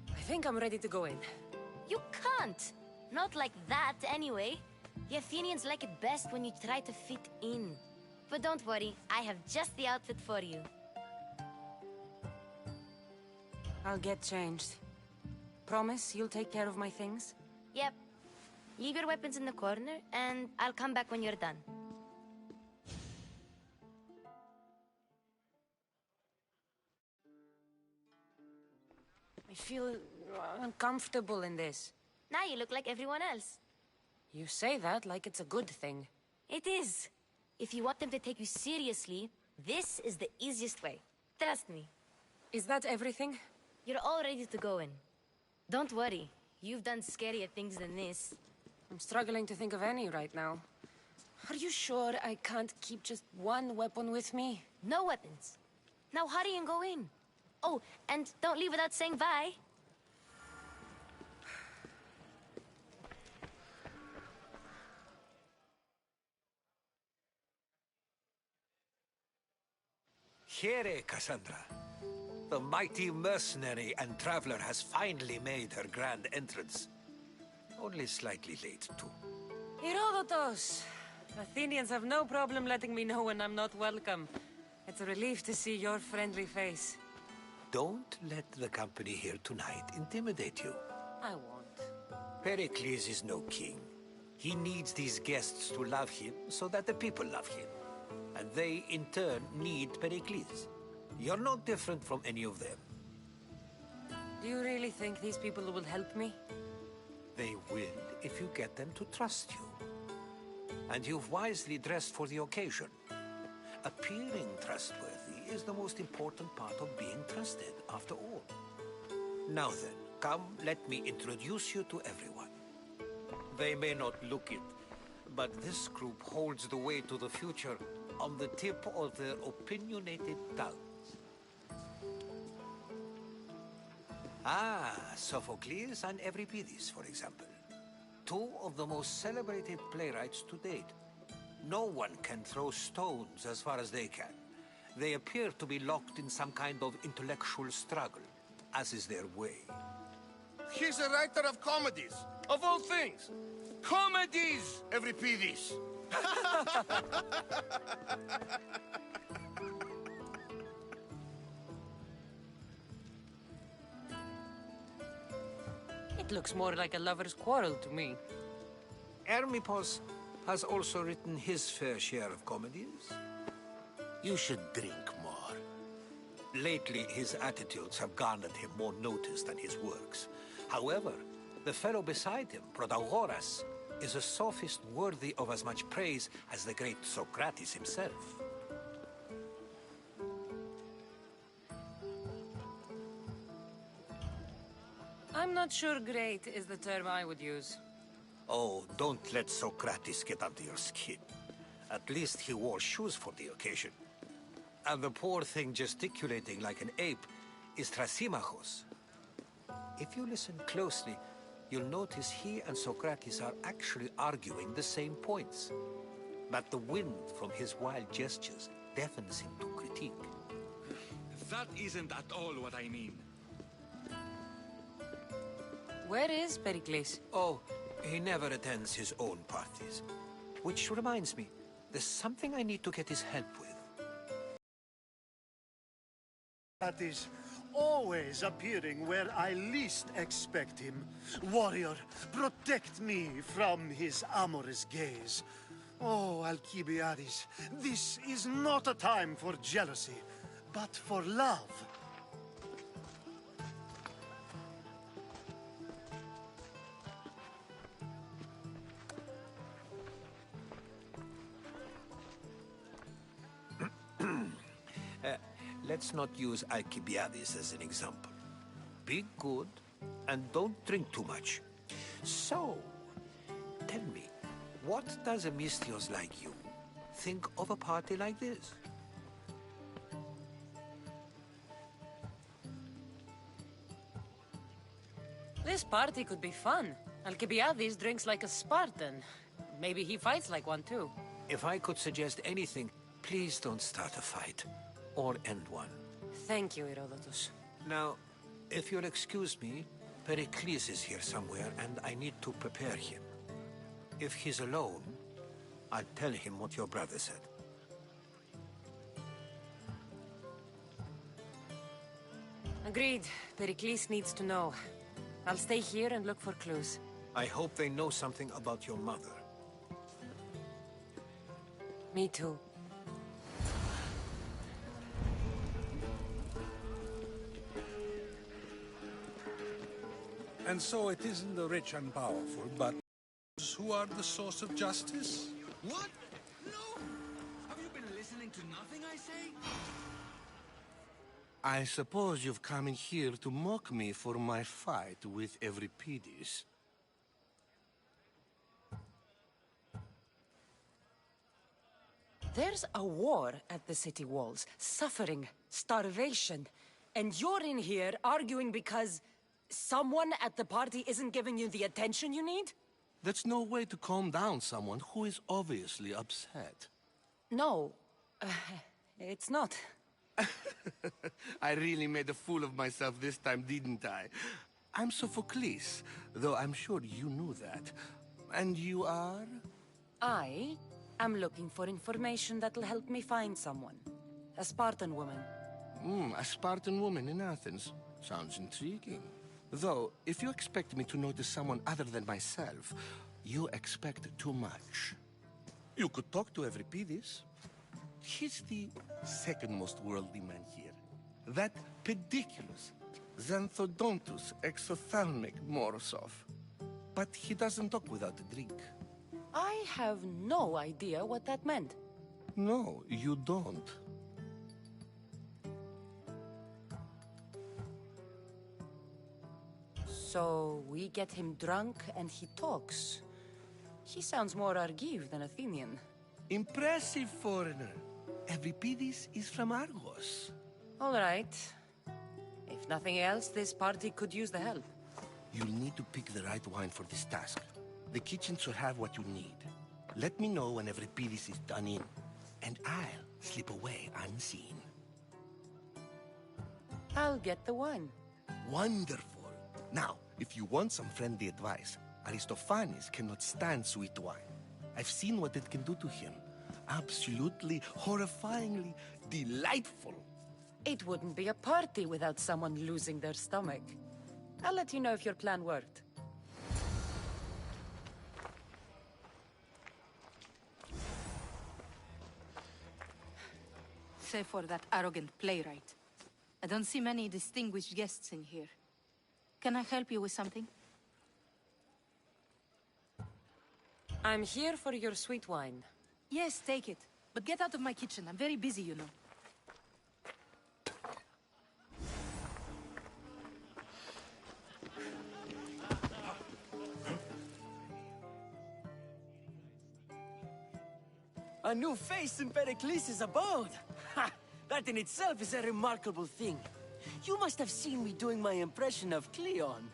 I think I'm ready to go in. You can't! Not like that, anyway. The Athenians like it best when you try to fit in. But don't worry, I have just the outfit for you. I'll get changed. Promise you'll take care of my things? Yep. Leave your weapons in the corner, and I'll come back when you're done. I feel uncomfortable in this. Now you look like everyone else. You say that like it's a good thing. It is. If you want them to take you seriously, this is the easiest way. Trust me. Is that everything? You're all ready to go in. Don't worry. You've done scarier things than this. I'm struggling to think of any right now. Are you sure I can't keep just one weapon with me? No weapons. Now hurry and go in. Oh, and don't leave without saying bye. Here, Cassandra. The mighty mercenary and traveler has finally made her grand entrance. Only slightly late, too. Herodotus! Athenians have no problem letting me know when I'm not welcome. It's a relief to see your friendly face. Don't let the company here tonight intimidate you. I won't. Pericles is no king. He needs these guests to love him so that the people love him. And they, in turn, need Pericles. You're no different from any of them. Do you really think these people will help me? They will if you get them to trust you. And you've wisely dressed for the occasion. Appearing trustworthy is the most important part of being trusted, after all. Now then, come, let me introduce you to everyone. They may not look it, but this group holds the way to the future on the tip of their opinionated tongues. Ah, Sophocles and Euripides, for example. Two of the most celebrated playwrights to date. No one can throw stones as far as they can. They appear to be locked in some kind of intellectual struggle, as is their way. He's a writer of comedies, of all things. Comedies, Euripides. It looks more like a lover's quarrel to me. Hermippos has also written his fair share of comedies. You should drink more. Lately, his attitudes have garnered him more notice than his works. However, the fellow beside him, Protagoras, is a sophist worthy of as much praise as the great Socrates himself. I'm not sure great is the term I would use. Oh, don't let Socrates get under your skin. At least he wore shoes for the occasion. And the poor thing gesticulating like an ape is Thrasymachos. If you listen closely, you'll notice he and Socrates are actually arguing the same points. But the wind from his wild gestures deafens him to critique. That isn't at all what I mean. Where is Pericles? Oh, he never attends his own parties. Which reminds me, there's something I need to get his help with. That is always appearing where I least expect him. Warrior, protect me from his amorous gaze. Oh, Alcibiades, this is not a time for jealousy, but for love. Let's not use Alcibiades as an example. Be good, and don't drink too much. So, tell me, what does a Misthios like you think of a party like this? This party could be fun. Alcibiades drinks like a Spartan. Maybe he fights like one too. If I could suggest anything, please don't start a fight. Or end one. Thank you, Herodotus. Now, if you'll excuse me, Pericles is here somewhere, and I need to prepare him. If he's alone, I'll tell him what your brother said. Agreed. Pericles needs to know. I'll stay here and look for clues. I hope they know something about your mother. Me too. And so it isn't the rich and powerful, but those who are the source of justice? What? No! Have you been listening to nothing I say? I suppose you've come in here to mock me for my fight with Euripides. There's a war at the city walls, suffering, starvation. And you're in here arguing because someone at the party isn't giving you the attention you need? That's no way to calm down someone who is obviously upset. No, it's not. I really made a fool of myself this time, didn't I? I'm Sophocles, though I'm sure you knew that. And you are? I am looking for information that'll help me find someone. A Spartan woman. A Spartan woman in Athens. Sounds intriguing. Though, if you expect me to notice someone other than myself, you expect too much. You could talk to Euripides. He's the second most worldly man here. That pediculous, Xanthodontus exophthalmic Morosov. But he doesn't talk without a drink. I have no idea what that meant. No, you don't. So we get him drunk and he talks. He sounds more Argive than Athenian. Impressive foreigner. Euripides is from Argos. All right. If nothing else, this party could use the help. You'll need to pick the right wine for this task. The kitchen should have what you need. Let me know when Euripides is done in, and I'll slip away unseen. I'll get the wine. Wonderful. Now, if you want some friendly advice, Aristophanes cannot stand sweet wine. I've seen what it can do to him. Absolutely, horrifyingly delightful. It wouldn't be a party without someone losing their stomach. I'll let you know if your plan worked. Save for that arrogant playwright. I don't see many distinguished guests in here. Can I help you with something? I'm here for your sweet wine. Yes, take it. But get out of my kitchen. I'm very busy, you know. A new face in Pericles' abode! Ha! That in itself is a remarkable thing. You must have seen me doing my impression of Cleon.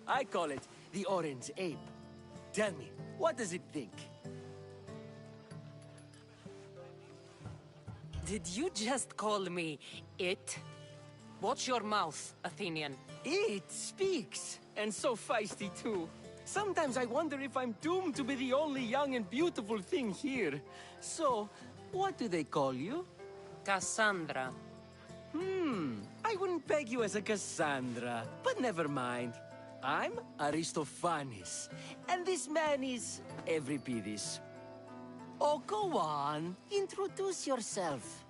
I call it the Orange Ape. Tell me, what does it think? Did you just call me it? Watch your mouth, Athenian. It speaks, and so feisty too. Sometimes I wonder if I'm doomed to be the only young and beautiful thing here. So, what do they call you? Cassandra. I wouldn't peg you as a Cassandra, but never mind. I'm Aristophanes, and this man is Euripides. Oh, go on. Introduce yourself.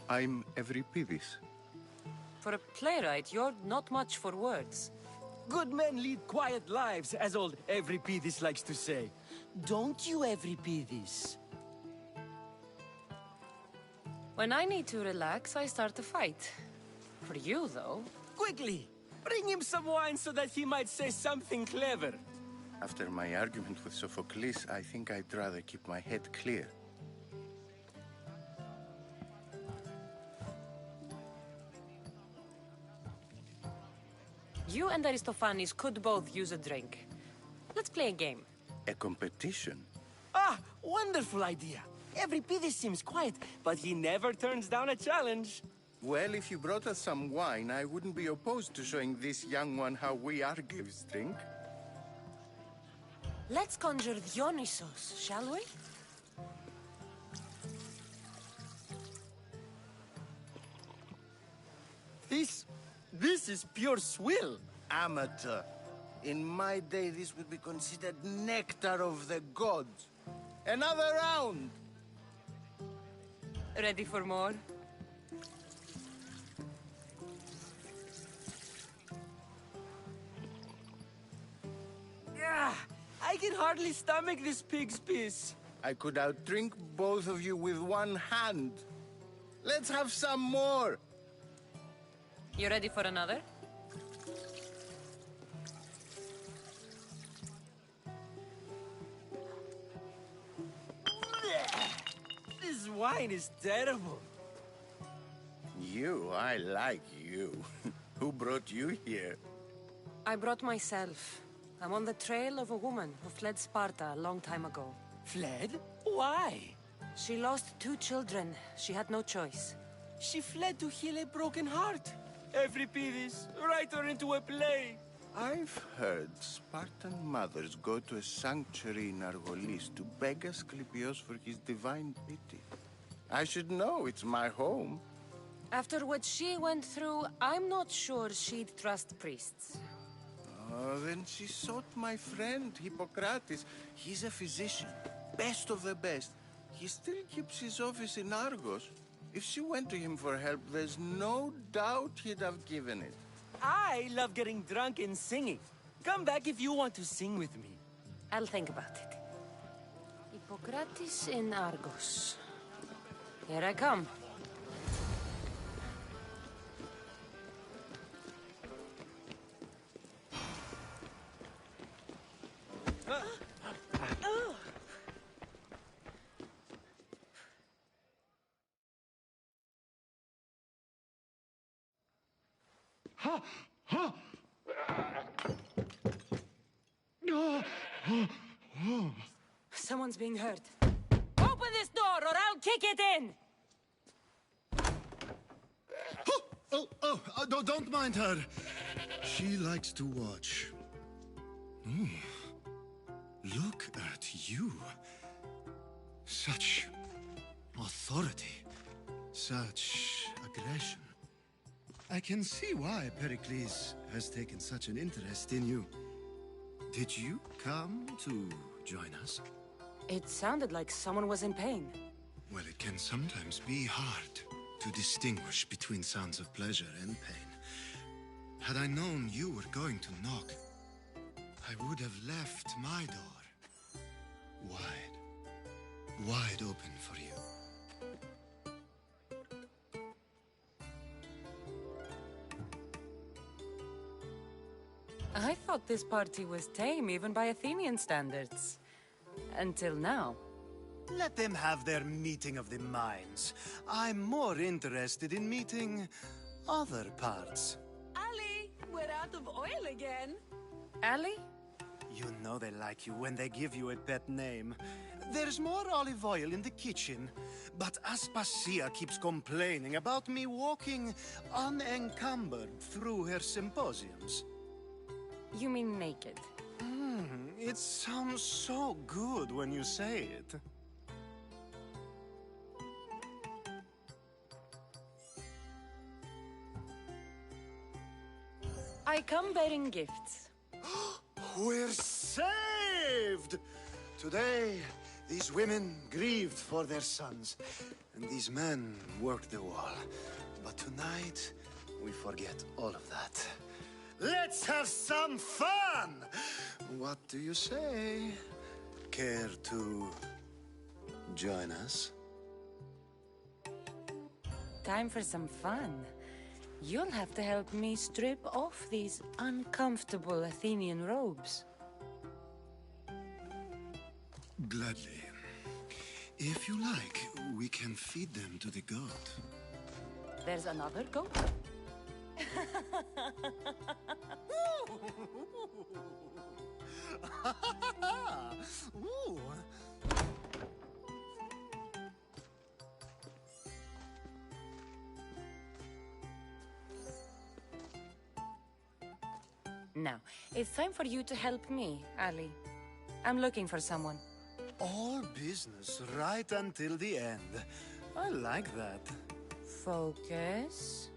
I'm Euripides. For a playwright, you're not much for words. Good men lead quiet lives, as old Euripides likes to say. Don't you, Euripides? When I need to relax, I start a fight. For you, though... Quickly! Bring him some wine so that he might say something clever. After my argument with Sophocles, I think I'd rather keep my head clear. You and Aristophanes could both use a drink. Let's play a game. A competition? Ah, wonderful idea. Euripides seems quiet, but he never turns down a challenge. Well, if you brought us some wine, I wouldn't be opposed to showing this young one how we Argives drink. Let's conjure Dionysos, shall we? This is pure swill. Amateur. In my day, this would be considered nectar of the gods. Another round! Ready for more? Yeah, I can hardly stomach this pig's piss. I could outdrink both of you with one hand. Let's have some more! You ready for another? This wine is terrible. You, I like you. Who brought you here? I brought myself. I'm on the trail of a woman who fled Sparta a long time ago. Fled? Why? She lost 2 children. She had no choice. She fled to heal a broken heart. Euripides, write her into a play. I've heard Spartan mothers go to a sanctuary in Argolis to beg Asclepios for his divine pity. I should know, it's my home. After what she went through, I'm not sure she'd trust priests. Oh, then she sought my friend, Hippocrates. He's a physician, best of the best. He still keeps his office in Argos. If she went to him for help, there's no doubt he'd have given it. I love getting drunk and singing. Come back if you want to sing with me. I'll think about it. Hippocrates in Argos. Here I come. Someone's being hurt. Open this door or I'll kick it in! Don't mind her. She likes to watch. Oh, look at you. Such authority. Such aggression. I can see why Pericles has taken such an interest in you. Did you come to join us? It sounded like someone was in pain. Well, it can sometimes be hard to distinguish between sounds of pleasure and pain. Had I known you were going to knock, I would have left my door wide open for you. I thought this party was tame even by Athenian standards. Until now. Let them have their meeting of the minds. I'm more interested in meeting other parts. Ali, we're out of oil again. Ali? You know they like you when they give you a pet name. There's more olive oil in the kitchen, but Aspasia keeps complaining about me walking unencumbered through her symposiums. You mean naked? It sounds so good when you say it. I come bearing gifts. We're saved! Today, these women grieved for their sons, and these men worked the wall. But tonight, we forget all of that. Let's have some fun! What do you say? Care to join us? Time for some fun. You'll have to help me strip off these uncomfortable Athenian robes. Gladly. If you like, we can feed them to the goat. There's another goat? Ooh. Now, it's time for you to help me, Ali. I'm looking for someone. All business right until the end. I like that. Focus.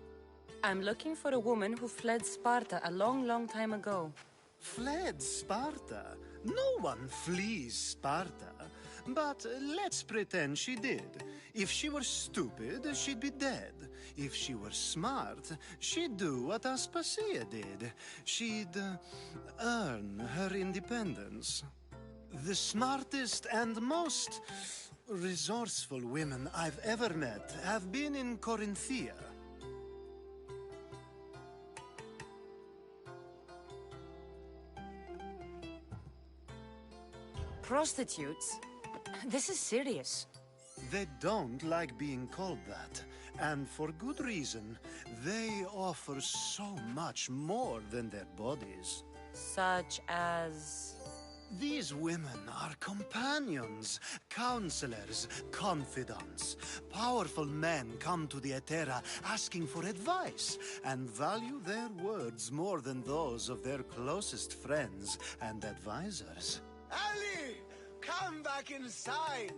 I'm looking for a woman who fled Sparta a long, long time ago. Fled Sparta? No one flees Sparta. But let's pretend she did. If she were stupid, she'd be dead. If she were smart, she'd do what Aspasia did. She'd earn her independence. The smartest and most resourceful women I've ever met have been in Corinthia. Prostitutes? This is serious. They don't like being called that, and for good reason. They offer so much more than their bodies. Such as... These women are companions, counselors, confidants. Powerful men come to the Etera asking for advice and value their words more than those of their closest friends and advisors. Ali! Come back inside!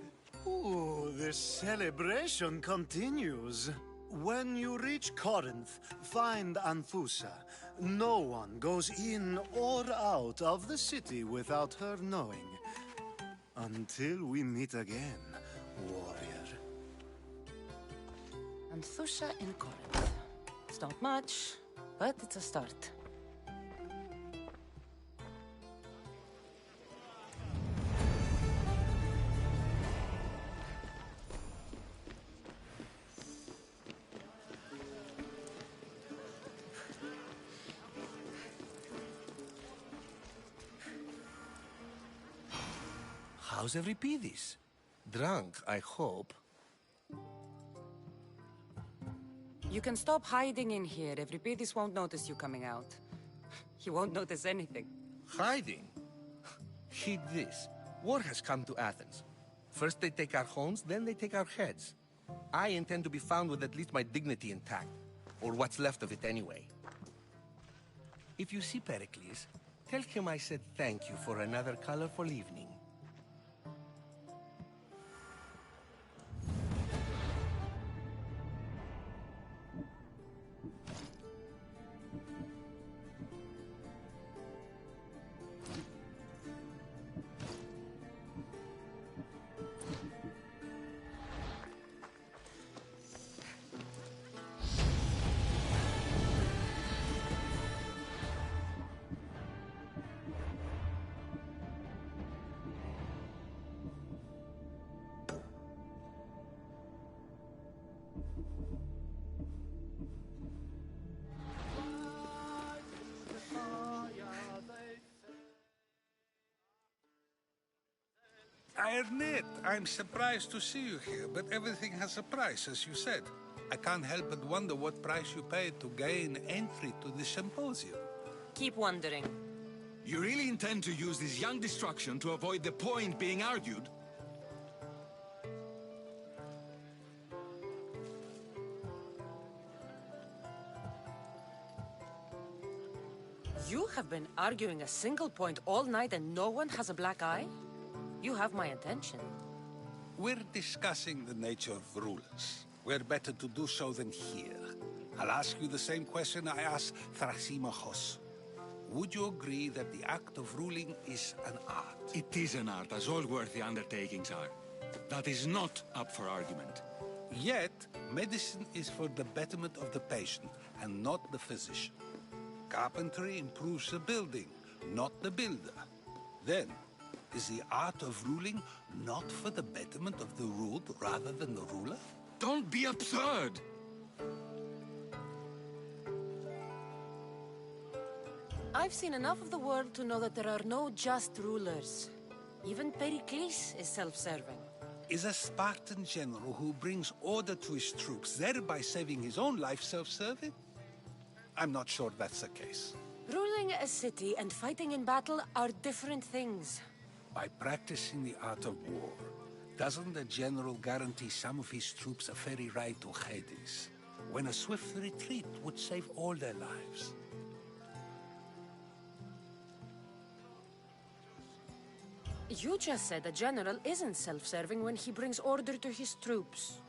Ooh, the celebration continues. When you reach Corinth, find Anthusa. No one goes in or out of the city without her knowing. Until we meet again, warrior. Anthusa in Corinth. It's not much, but it's a start. How's Euripides? Drunk, I hope. You can stop hiding in here. Euripides won't notice you coming out. He won't notice anything. Hiding? Heed this. War has come to Athens. First they take our homes, then they take our heads. I intend to be found with at least my dignity intact. Or what's left of it anyway. If you see Pericles, tell him I said thank you for another colorful evening. I admit, I'm surprised to see you here, but everything has a price, as you said. I can't help but wonder what price you paid to gain entry to the symposium. Keep wondering. You really intend to use this young destruction to avoid the point being argued? You have been arguing a single point all night and no one has a black eye? You have my attention. We're discussing the nature of rulers. Where better to do so than here? I'll ask you the same question I asked Thrasymachos. Would you agree that the act of ruling is an art? It is an art, as all worthy undertakings are. That is not up for argument. Yet, medicine is for the betterment of the patient, and not the physician. Carpentry improves the building, not the builder. Then, is the art of ruling not for the betterment of the ruled rather than the ruler? Don't be absurd! I've seen enough of the world to know that there are no just rulers. Even Pericles is self-serving. Is a Spartan general who brings order to his troops, thereby saving his own life, self-serving? I'm not sure that's the case. Ruling a city and fighting in battle are different things. By practicing the art of war, doesn't the general guarantee some of his troops a ferry ride to Hades, when a swift retreat would save all their lives? You just said a general isn't self-serving when he brings order to his troops.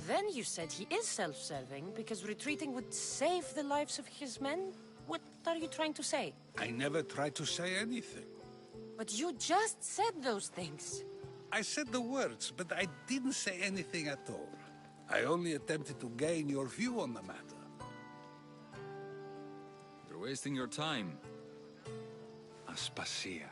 Then you said he is self-serving because retreating would save the lives of his men? What are you trying to say? I never tried to say anything. But you just said those things. I said the words, but I didn't say anything at all. I only attempted to gain your view on the matter. You're wasting your time. Aspasia.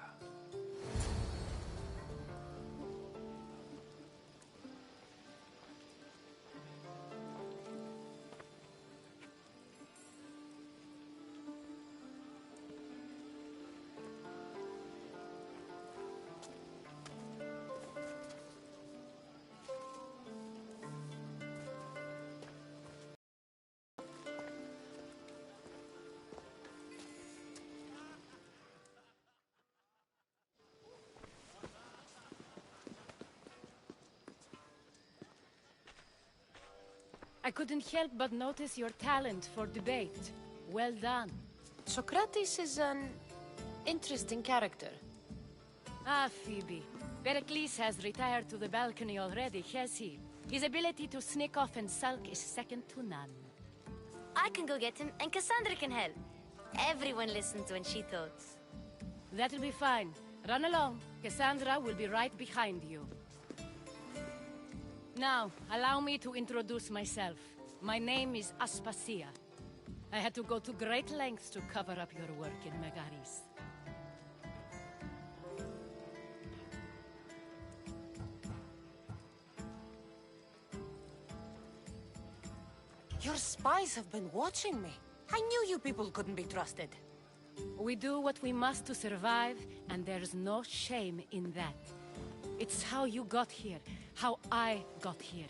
I couldn't help but notice your talent for debate. Well done. Socrates is an interesting character. Ah, Phoebe. Pericles has retired to the balcony already, has he? His ability to sneak off and sulk is second to none. I can go get him, and Cassandra can help. Everyone listens when she talks. That'll be fine. Run along. Cassandra will be right behind you. Now, allow me to introduce myself. My name is Aspasia. I had to go to great lengths to cover up your work in Megaris. Your spies have been watching me. I knew you people couldn't be trusted. We do what we must to survive, and there's no shame in that. It's how you got here, how I got here.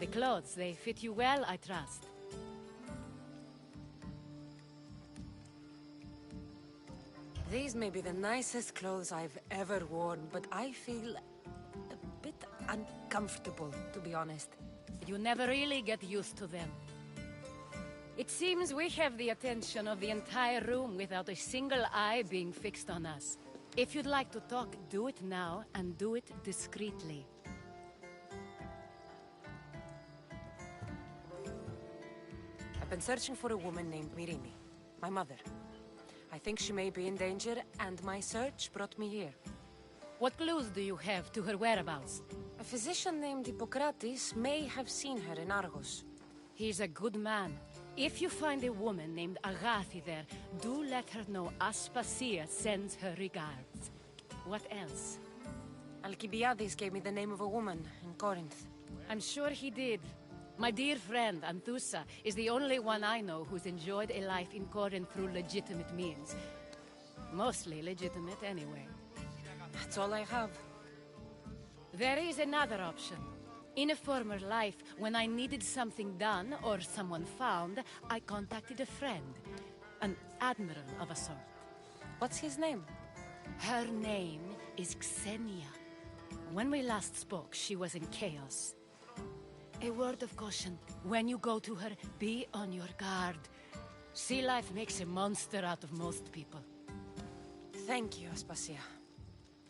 The clothes, they fit you well, I trust. These may be the nicest clothes I've ever worn, but I feel a bit uncomfortable, to be honest. You never really get used to them. It seems we have the attention of the entire room without a single eye being fixed on us. If you'd like to talk, do it now, and do it discreetly. I've been searching for a woman named Mirimi, my mother. I think she may be in danger, and my search brought me here. What clues do you have to her whereabouts? A physician named Hippocrates may have seen her in Argos. He's a good man. If you find a woman named Agathi there, do let her know Aspasia sends her regards. What else? Alcibiades gave me the name of a woman in Corinth. I'm sure he did. My dear friend, Anthusa, is the only one I know who's enjoyed a life in Corinth through legitimate means. Mostly legitimate, anyway. That's all I have. There is another option. In a former life, when I needed something done or someone found, I contacted a friend. An admiral of a sort. What's his name? Her name is Xenia. When we last spoke, she was in chaos. A word of caution. When you go to her, be on your guard. Sea life makes a monster out of most people. Thank you, Aspasia.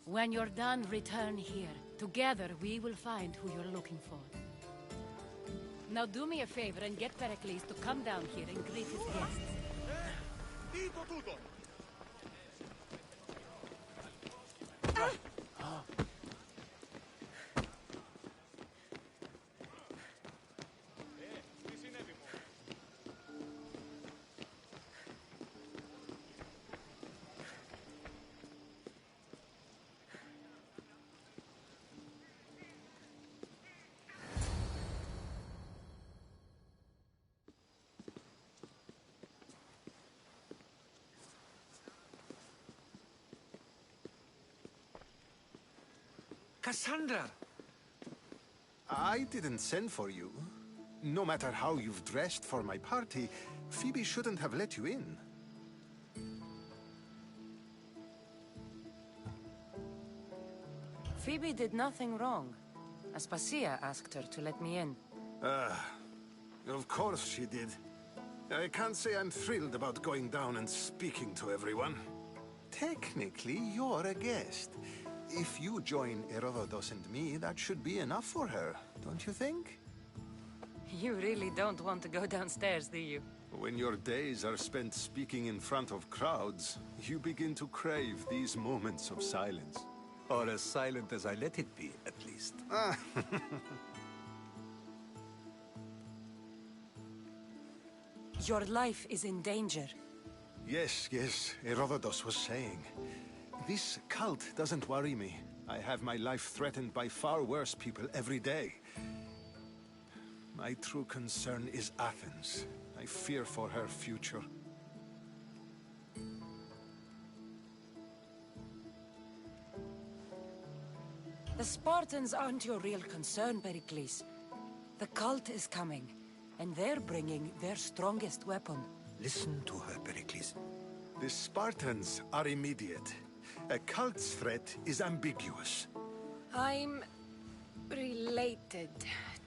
When you're done, return here. Together, we will find who you're looking for. Now do me a favor and get Pericles to come down here and greet his guests. Cassandra! I didn't send for you. No matter how you've dressed for my party, Phoebe shouldn't have let you in. Phoebe did nothing wrong. Aspasia asked her to let me in. Of course she did. I can't say I'm thrilled about going down and speaking to everyone. Technically, you're a guest. If you join Herodotus and me, that should be enough for her, don't you think? You really don't want to go downstairs, do you? When your days are spent speaking in front of crowds, you begin to crave these moments of silence. Or as silent as I let it be, at least. Your life is in danger. Yes, Herodotus was saying. This cult doesn't worry me. I have my life threatened by far worse people every day. My true concern is Athens. I fear for her future. The Spartans aren't your real concern, Pericles. The cult is coming, and they're bringing their strongest weapon. Listen to her, Pericles. The Spartans are immediate. A cult's threat is ambiguous. I'm related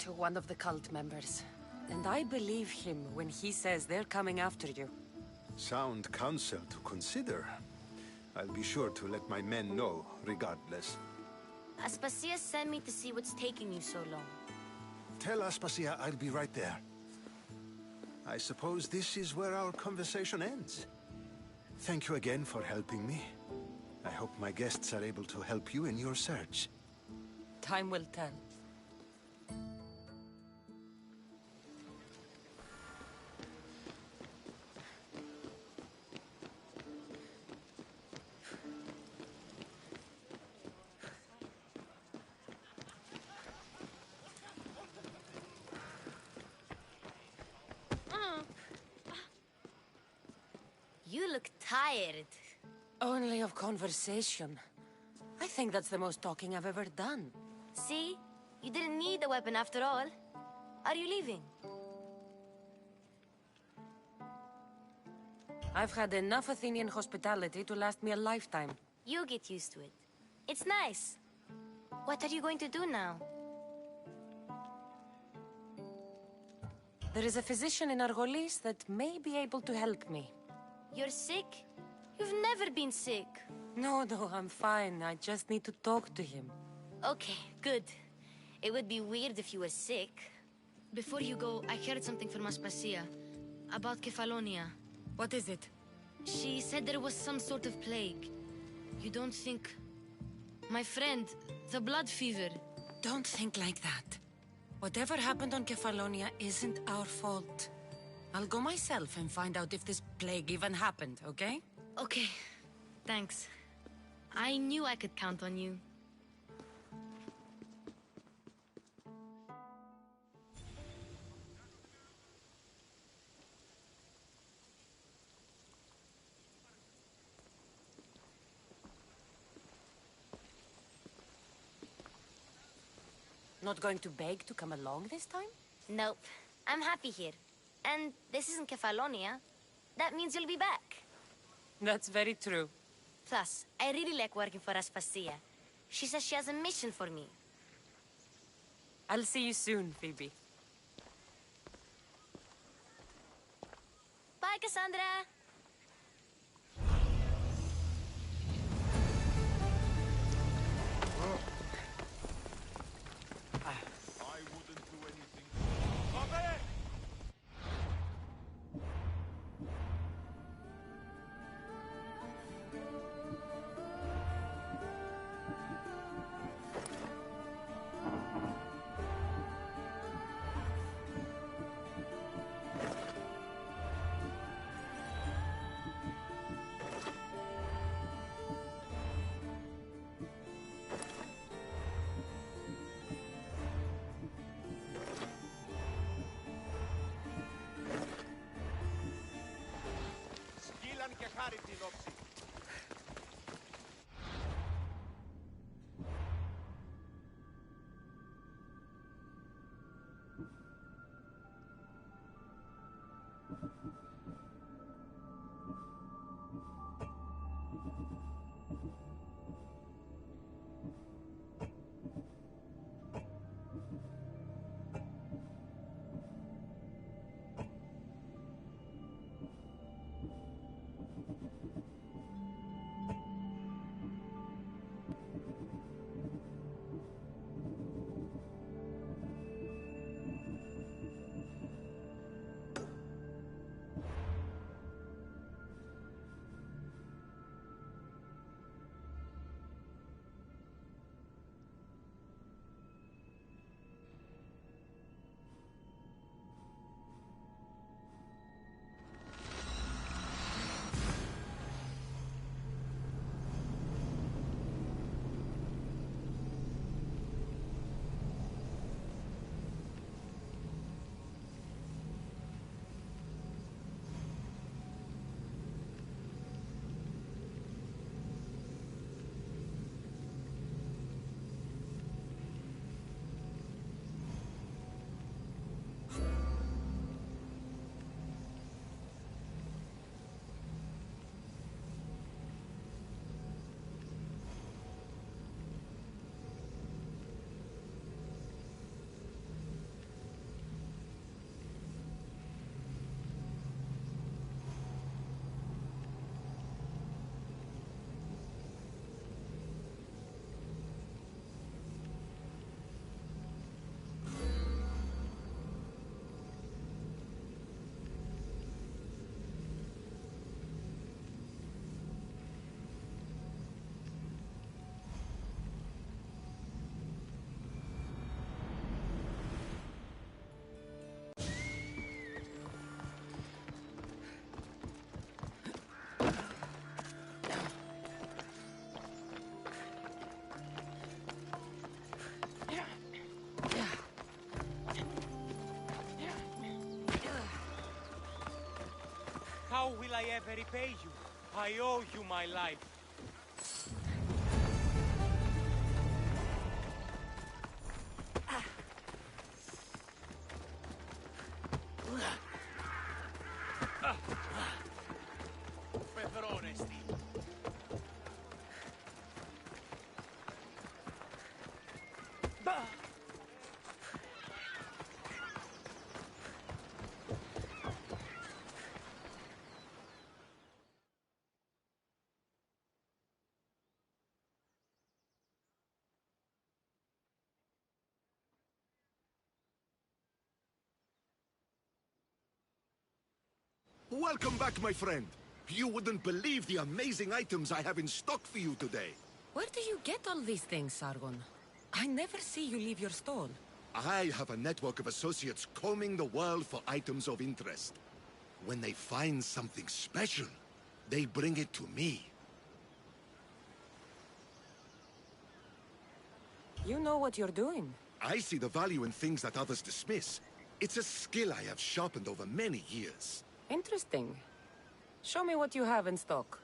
to one of the cult members. And I believe him when he says they're coming after you. Sound counsel to consider. I'll be sure to let my men know, regardless. Aspasia sent me to see what's taking you so long. Tell Aspasia I'll be right there. I suppose this is where our conversation ends. Thank you again for helping me. I hope my guests are able to help you in your search. Time will tell. You look tired. Only of conversation. I think that's the most talking I've ever done. See? You didn't need a weapon after all. Are you leaving? I've had enough Athenian hospitality to last me a lifetime. You get used to it. It's nice. What are you going to do now? There is a physician in Argolis that may be able to help me. You're sick? You've never been sick. No, I'm fine. I just need to talk to him. Okay, good. It would be weird if you were sick. Before you go, I heard something from Aspasia. About Kefalonia. What is it? She said there was some sort of plague. You don't think... My friend, the blood fever. Don't think like that. Whatever happened on Kefalonia isn't our fault. I'll go myself and find out if this plague even happened, okay? Okay. Thanks. I knew I could count on you. Not going to beg to come along this time? Nope. I'm happy here. And this isn't Kefalonia. That means you'll be back. That's very true. Plus, I really like working for Aspasia. She says she has a mission for me. I'll see you soon, Phoebe. Bye, Cassandra! και χάρη την όψη. How will I ever repay you? I owe you my life. Welcome back, my friend. You wouldn't believe the amazing items I have in stock for you today. Where do you get all these things, Sargon? I never see you leave your stall. I have a network of associates combing the world for items of interest. When they find something special, they bring it to me. You know what you're doing. I see the value in things that others dismiss. It's a skill I have sharpened over many years. Interesting. Show me what you have in stock.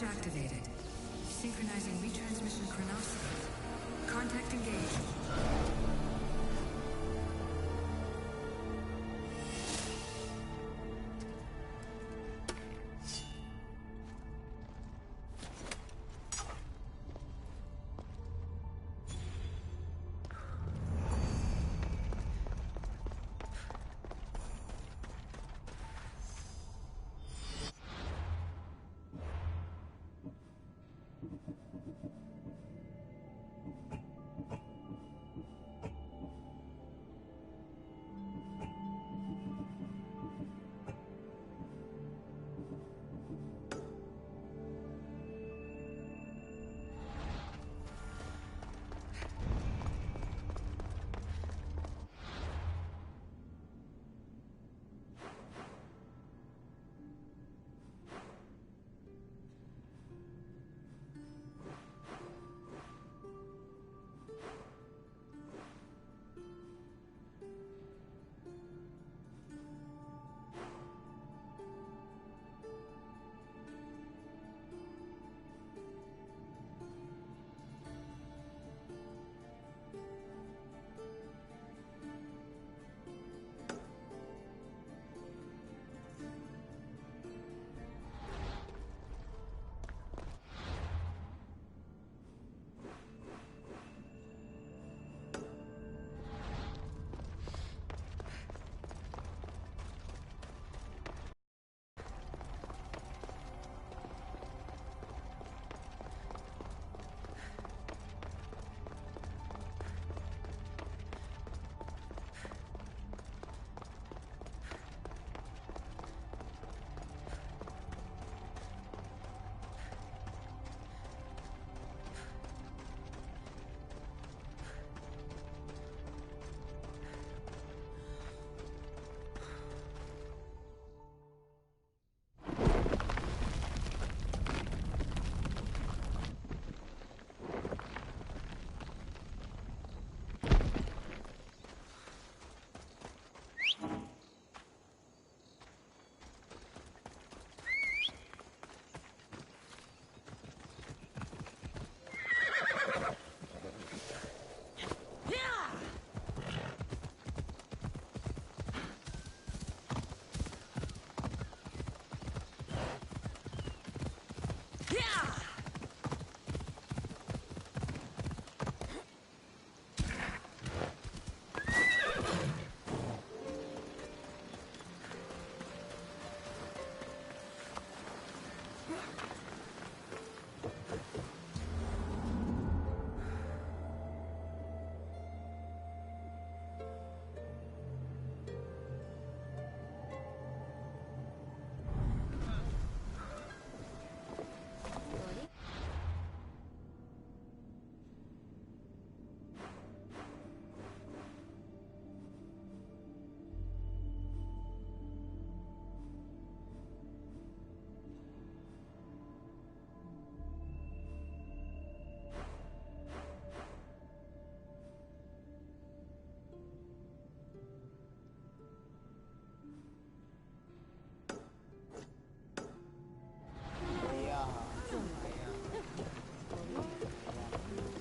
activated. Synchronizing retransmission chronoscope. Contact engaged.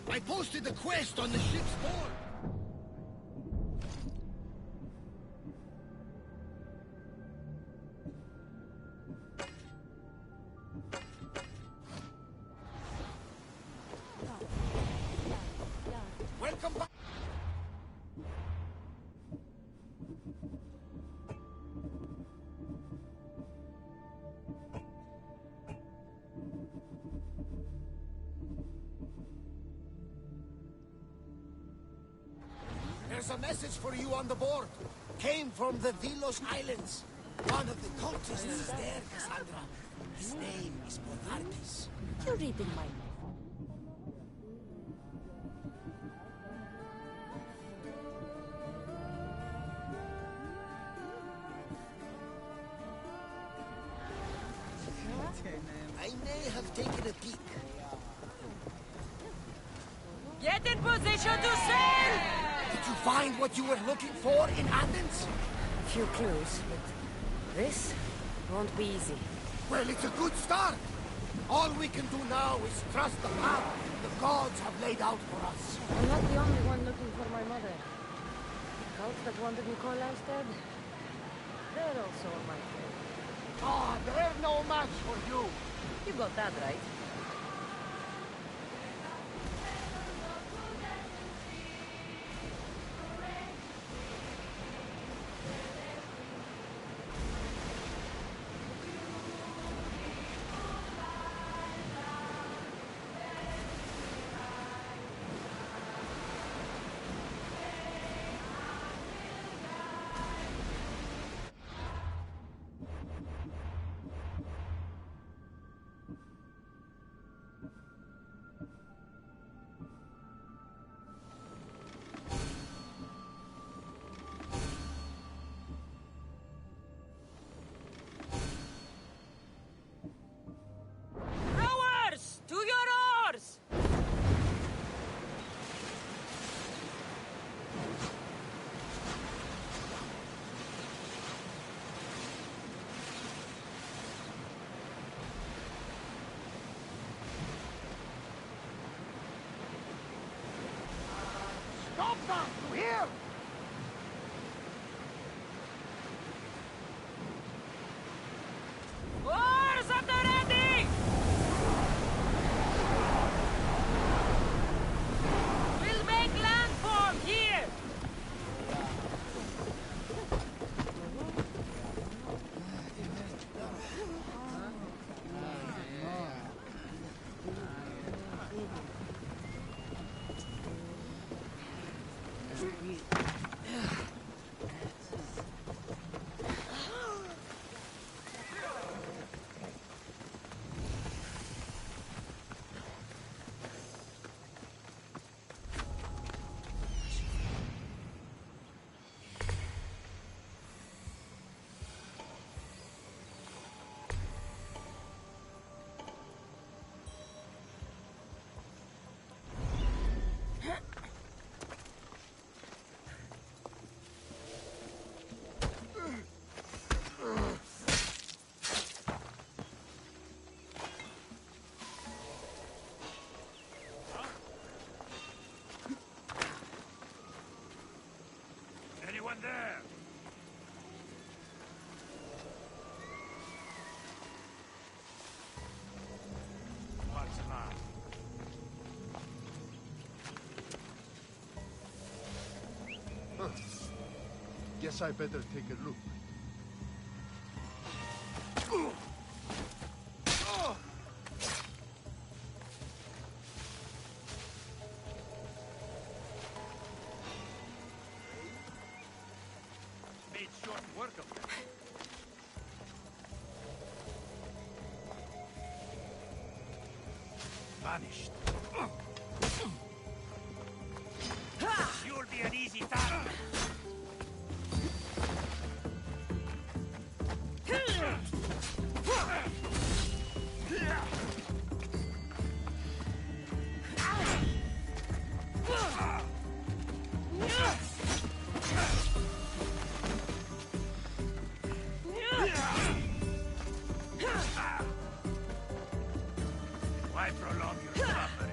I posted the quest on the ship's board. Welcome back. There's a message for you on the board. Came from the Vilos Islands. One of the cultists is there, Cassandra. His name is Bodartes. You're reading my mind. I may have taken a peek. Get in position to sail! Did you find what you were looking for in Athens? A few clues, but this won't be easy. Well, it's a good start. All we can do now is trust the path the gods have laid out for us. I'm not the only one looking for my mother. The cults that wanted Nikolaus dead, they're also on my trail. Ah, they're no match for you. You got that right. Rowers! To your oars! Stop that! You hear? Oars at the ready! We'll make landform here! Anyone there? What's the matter? Huh. Guess I better take a look. Made short work of them. Vanished. You'll be an easy target. Why prolong your suffering?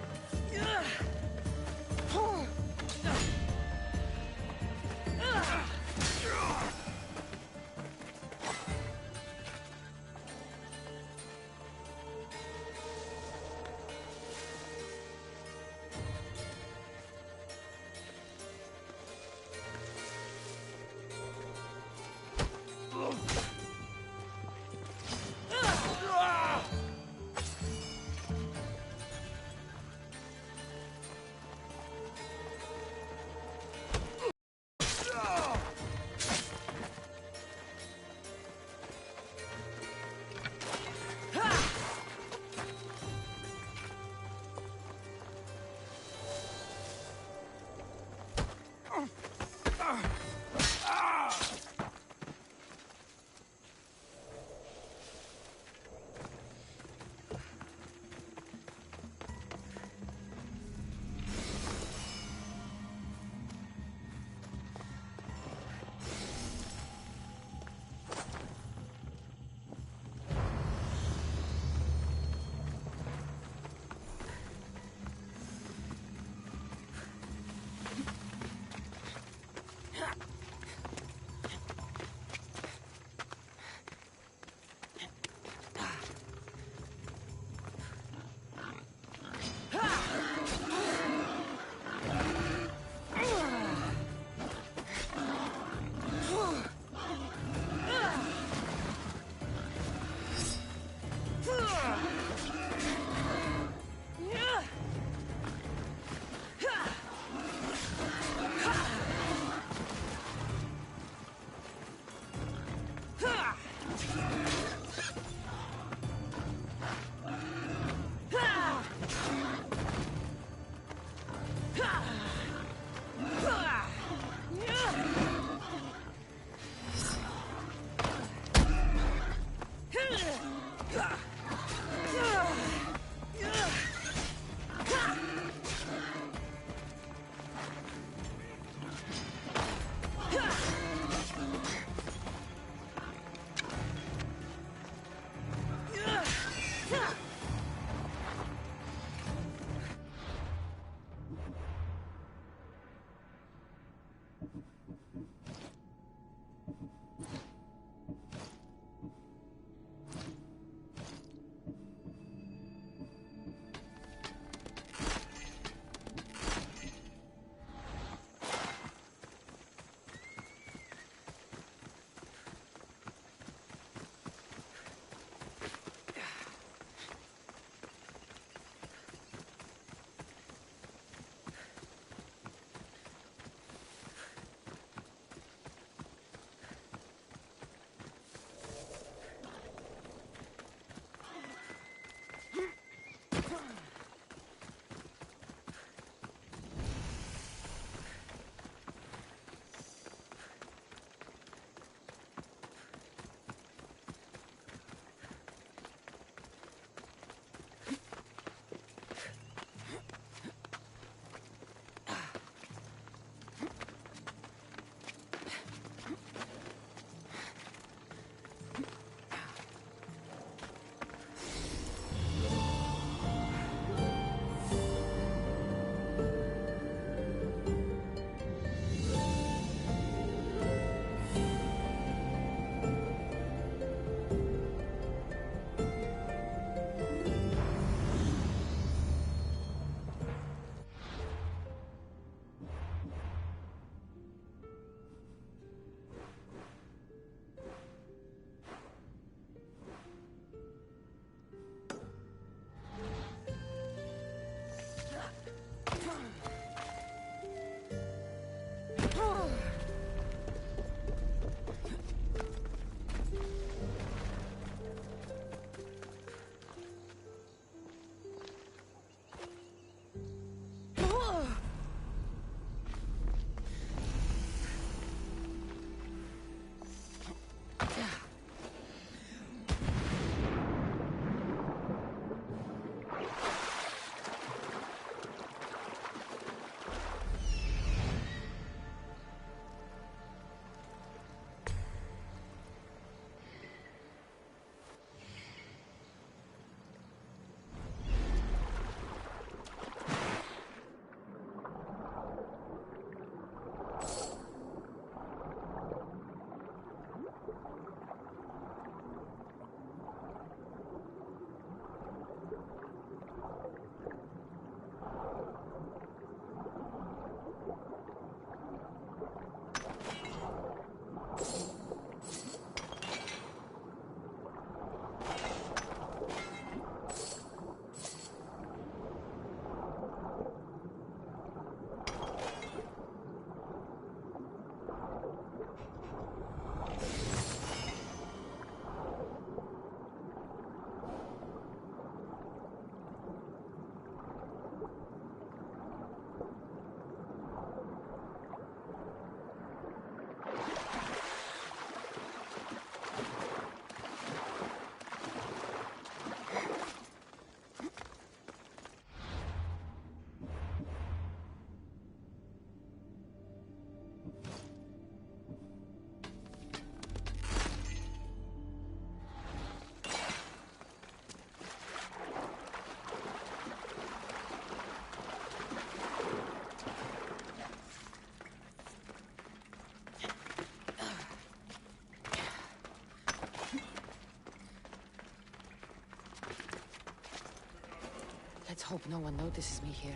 Let's hope no one notices me here.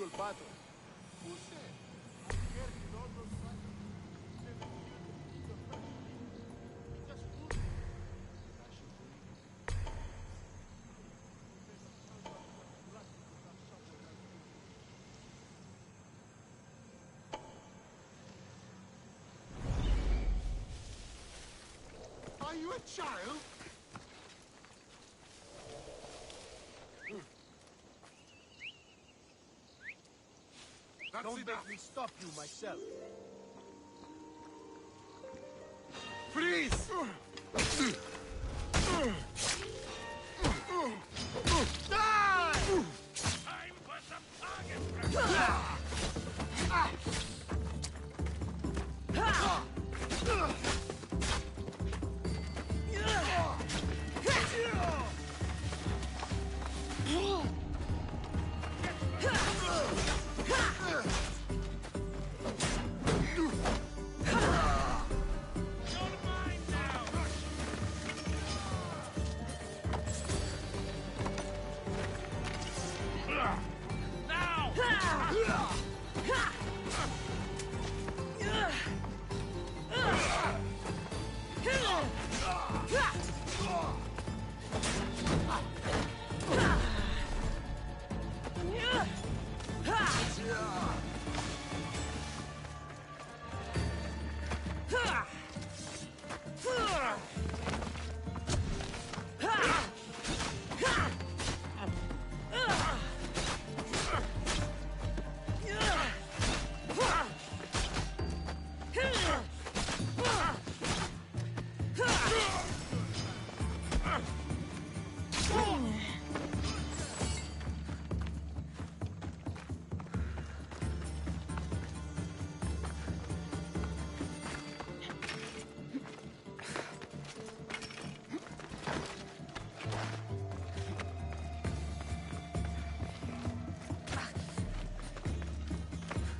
actual battle. Who said? Here in all those battles, never killed the French. He just ruled. And I should believe him. Are you a child? Don't make me stop you myself. Freeze! Die! Time for some target practice!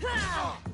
Ah!